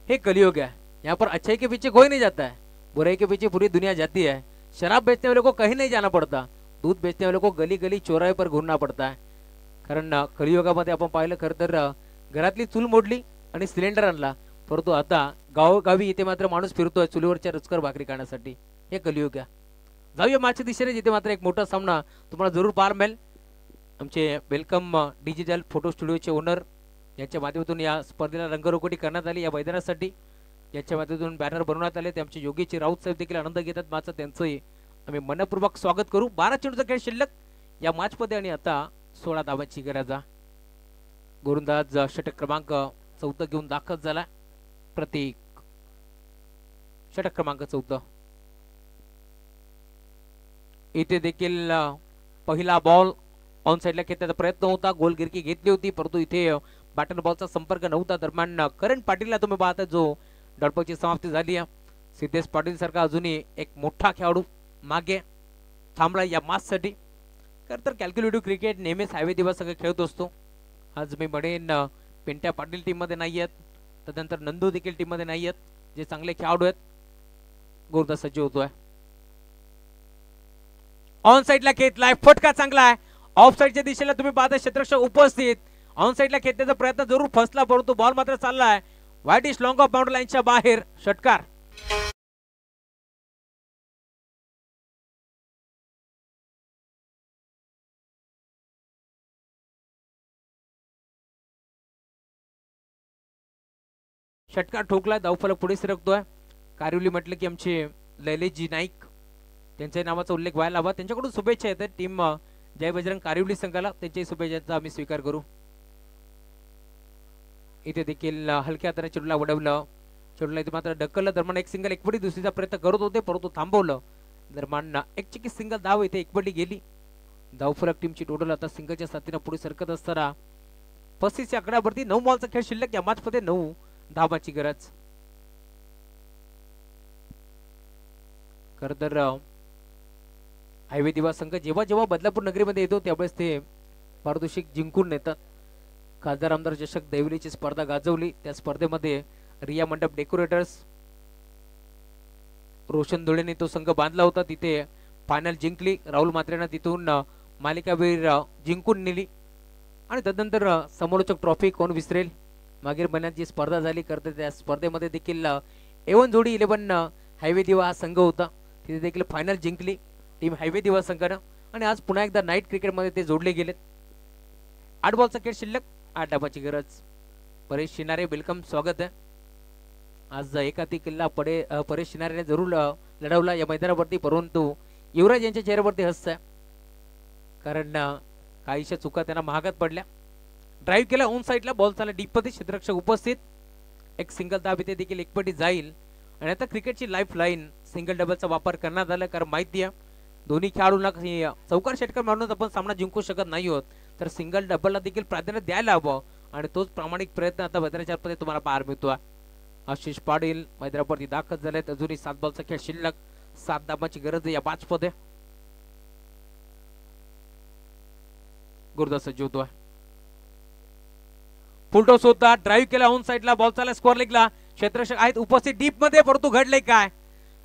हे कलियुग है, यहाँ पर अच्छाई के पीछे कोई नहीं जाता है, बुराई के पीछे पूरी दुनिया जाती है. शराब बेचने वाले को कहीं नहीं जाना पड़ता, दूध बेचने वाले को गली गली चौराहे पर घूमना पड़ता है. कारण कलियुगामध्ये आपण पाहिलं खरं तर घरातली चूल मोडली आणि सिलेंडर आणला, परंतु आता गावोगावी इथे मात्र माणूस फिरतोय चुलीवरच्या रुचकर भाकरी खाण्यासाठी. हे कलियुग आहे. जाऊया मागच्या दिशेने, जिथे मात्र एक मोठा सामना तुम्हाला जरूर पाहायला मिळेल. आमचे वेलकम डिजिटल फोटो स्टुडिओचे ओनर यांच्या माध्यमातून या स्पर्धेला रंगरोगटी करण्यात आली. या मैदानासाठी यांच्या माध्यमातून बॅनर बनवण्यात आले. ते आमचे योगीची राऊत साहेब देखील आनंद घेतात. मात्र त्यांचंही आम्ही मनपूर्वक स्वागत करू. 12 चेंडूचा खेळ शिल्लक या मॅचमध्ये आणि आता 16 धावांची गरज. गोलंदाज षटक क्रमांक 14 घेऊन दाखल झाला. प्रतीक षटक क्रमांक 14. इथे देखील पहिला बॉल ऑन साइडला खेळण्याचा प्रयत्न होता, गोलगिरकी घेतली होती, परंतु इथे बॅटन बॉलचा संपर्क नव्हता. दरम्यान करण पाटीलला तुम्ही पाहता जो डळपची समाप्ती झाली आहे. सिद्धेश पाटील सारखा अजूनही एक मोठा खेळाडू मागे थांबला या मॅचसाठी. खरं तर कॅल्क्युलेटिव्ह क्रिकेट नेहमीच हायवे दिवस सगळं खेळत असतो. आज मी म्हणेन पिंट्या पाटील टीम मध्ये नाही आहेत, त्यानंतर नंदू देखील टीम मध्ये नाही आहेत, जे चांगले खेळाडू आहेत. गोलंदाज सज्ज होतोय. ऑन साइडला खेळलाय, फटका चांगला आहे. ऑफ साइडच्या दिशेला तुम्ही पाहता क्षेत्ररक्षक उपस्थित. ऑन साइडला खेळण्याचा प्रयत्न जरूर फसला, परंतु बॉल मात्र चाललाय वाईट इज लॉंग ऑफ बाउंड्री लाईनच्या बाहेर, षटकार. षटकार ठोकलाय, धावफलक पुढे सरकतोय. कारिवली म्हटलं की आमचे लैलेशजी नाईक त्यांच्या नावाचा उल्लेख व्हायला हवा. त्यांच्याकडून शुभेच्छा येतात टीम जय बजरंग कारिवली संघाला, त्यांच्या शुभेच्छांचा आम्ही स्वीकार करू. इथे देखील हलक्या हाताने चेंडूला वडवलं, चेंडूला इथे मात्र ढकललं. दरम्यान एक सिंगल एकपटी दुसरीचा प्रयत्न करत होते, परंतु थांबवलं. दरम्यान एक चिकी सिंगल धाव इथे एकपटी गेली. धावफलक टीमची टोटल आता सिंगलच्या साथीने पुढे सरकत असताना 35 आकड्यावरती 9 बॉलचा खेळ शिल्लक. या मॅचमध्ये 9 धावांची गरज. खरं तर हायवे दिवा संघ जेव्हा जेव्हा बदलापूर नगरीमध्ये येतो त्यावेळेस ते पारितोषिक जिंकून येतात. खासदार आमदार चषक दैवलीची स्पर्धा गाजवली, त्या स्पर्धेमध्ये रिया मंडप डेकोरेटर्स रोशन धुळेने तो संघ बांधला होता. तिथे फायनल जिंकली. राहुल मात्रेनं तिथून मालिकावीर जिंकून नेली आणि त्यानंतर समालोचक ट्रॉफी कोण विसरेल, मागील महिन्यात जी स्पर्धा झाली करते त्या स्पर्धेमध्ये देखील एवन जोडी 11 हायवे दिवा हा संघ होता, तिथे देखील फायनल जिंकली टीम हायवे दिवा संघानं. आणि आज पुन्हा एकदा नाईट क्रिकेटमध्ये ते जोडले गेलेत. 8 बॉलचा खेळ शिल्लक, 8 धावांची गरज. परेश शिनारे वेलकम, स्वागत आहे. आज एकाती किल्ला परेश शिनारेने जरूर लढवला या मैदानावरती, परंतु युवराज यांच्या चेहऱ्यावरती हसत आहे, कारण काहीशा चुका त्यांना महागात पडल्या. ड्राईव्ह केला ऑन साइडला, बॉल चालला डीप मध्ये, क्षेत्ररक्षक उपस्थित. एक सिंगल धाव इथे देखील एकपटी जाईल. आणि आता क्रिकेटची लाईफ लाईन सिंगल डबलचा वापर करण्यात आला, कारण माहिती आहे दोन्ही खेळाडूंना चौकार षटकार मारून आपण सामना जिंकू शकत नाही आहोत, तर सिंगल डबलला देखील प्राधान्य द्यायला हवं. आणि तोच प्रामाणिक प्रयत्न आता मैदानाच्या तुम्हाला पाहायला मिळतो. आशिष पाटील मैदानावरती दाखल झालेत. अजूनही 7 बॉलचा खेळ शिल्लक, 7 धावांची गरज या मॅचमध्ये. गुरुदास सज्ज होतोय. फुलटॉस होता, ड्राईव्ह केला ऑन साइडला, बॉल चालला स्कोअर लेगला. क्षेत्ररक्षक आहेत उपस्थित डीप मध्ये, परंतु घडले काय,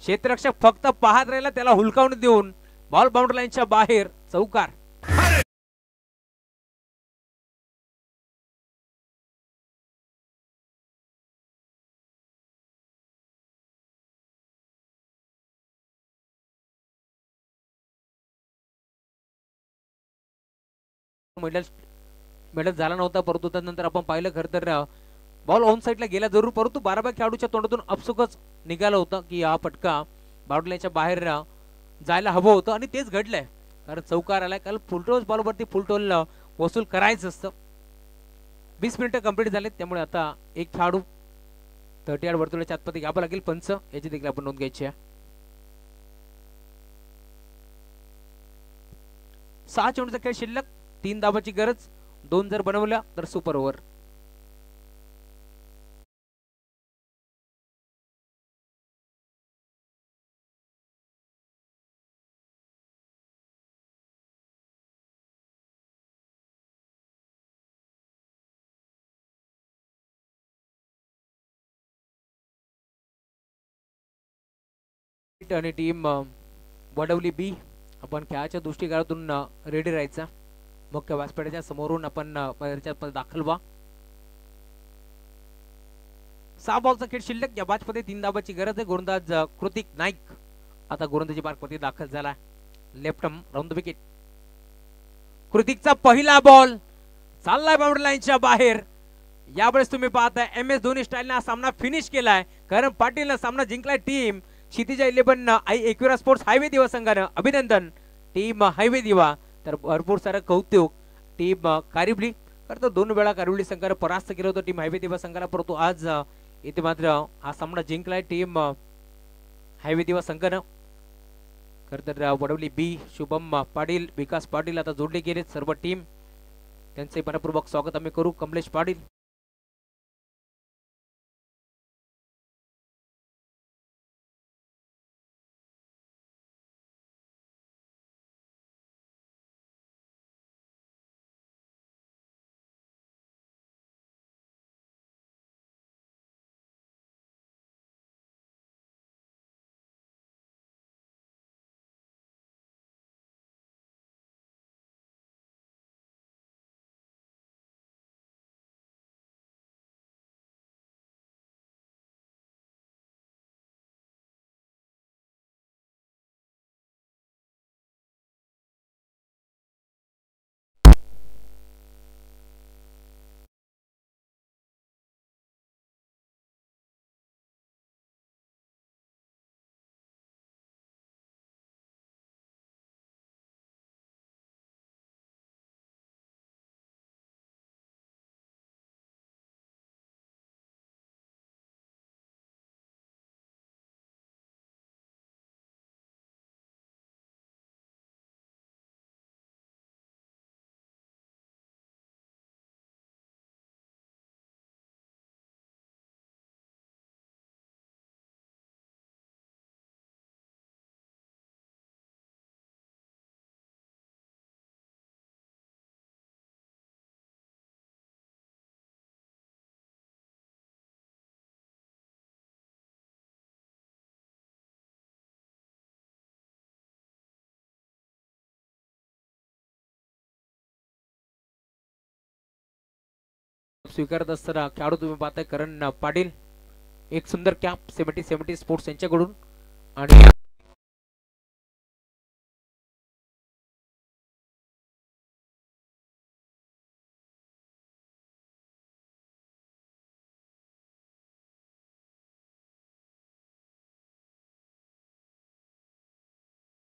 क्षेत्ररक्षक फक्त पाहत राहिला, त्याला हुलकावून देऊन बॉल बाउंड्री लाईनच्या बाहेर, चौकार. मेडल मेडल झाला नव्हता, परंतु त्यानंतर आपण पाहिलं खरं तर बॉल ऑन साईडला गेला जरूर, परंतु 12 खेळाडूच्या तोंडातून अपसुकच निघालं होतं की हा फटका बाउंड्रीच्या बाहेर जायला हवं होतं आणि तेच घडलंय. कारण चौकार आलाय, कारण फुलटोल बॉलवरती फुलटोल वसूल करायचं असतं. 20 मिनिटं कंप्लीट झालेत, त्यामुळे आता एक खेळाडू 30 यार्ड वर्तुळाच्या आतमध्ये घ्यावं लागेल. पंच याची देखील आपण नोंद घ्यायची आहे. 6 चेंडूचा खेळ शिल्लक, 3 धावाची गरज, 2 जर बनवल्या तर सुपर ओव्हर. आणि टीम वडवली बी आपण खेळाच्या दृष्टिकोनातून रेडी राहायचा. मुख्य व्यासपीठाच्या समोरून आपण दाखल व्हा. 6 बॉलचा खेळ शिल्लक, या मॅचमध्ये 3 धावाची गरज आहे. गोलंदाज कृतिक नाईक आता गोलंदाजी मार्कमध्ये दाखल झाला. Left arm round the wicket. कृतिकचा पहिला बॉल चाललाय बाउंड्री लाईनच्या बाहेर. यावेळेस तुम्ही पाहताय MS धोनी स्टाईलने हा सामना फिनिश केलाय, कारण पाटीलने सामना जिंकलाय. टीम क्षितिजा 11 आई एक्विरा स्पोर्ट्स हायवे दिवा संघानं अभिनंदन. टीम हायवे दिवा तर भरपूर सारं कौतुक टीम कारिवली. तर 2 वेळा कारिवली संघानं परास्त केलं होतं टीम हायवे दिवा संघाला, परंतु आज इथे मात्र हा सामना जिंकलाय टीम हायवे दिवा संघानं. खरं तर वडवली बी, शुभम पाटील, विकास पाटील आता जोडले गेले सर्व टीम. त्यांचे मनपूर्वक स्वागत आम्ही करू. कमलेश पाटील स्वीकारत असताना खेळाडू तुम्ही पाहताय करण पाटील. एक सुंदर कॅप 70 स्पोर्ट्स यांच्याकडून आणि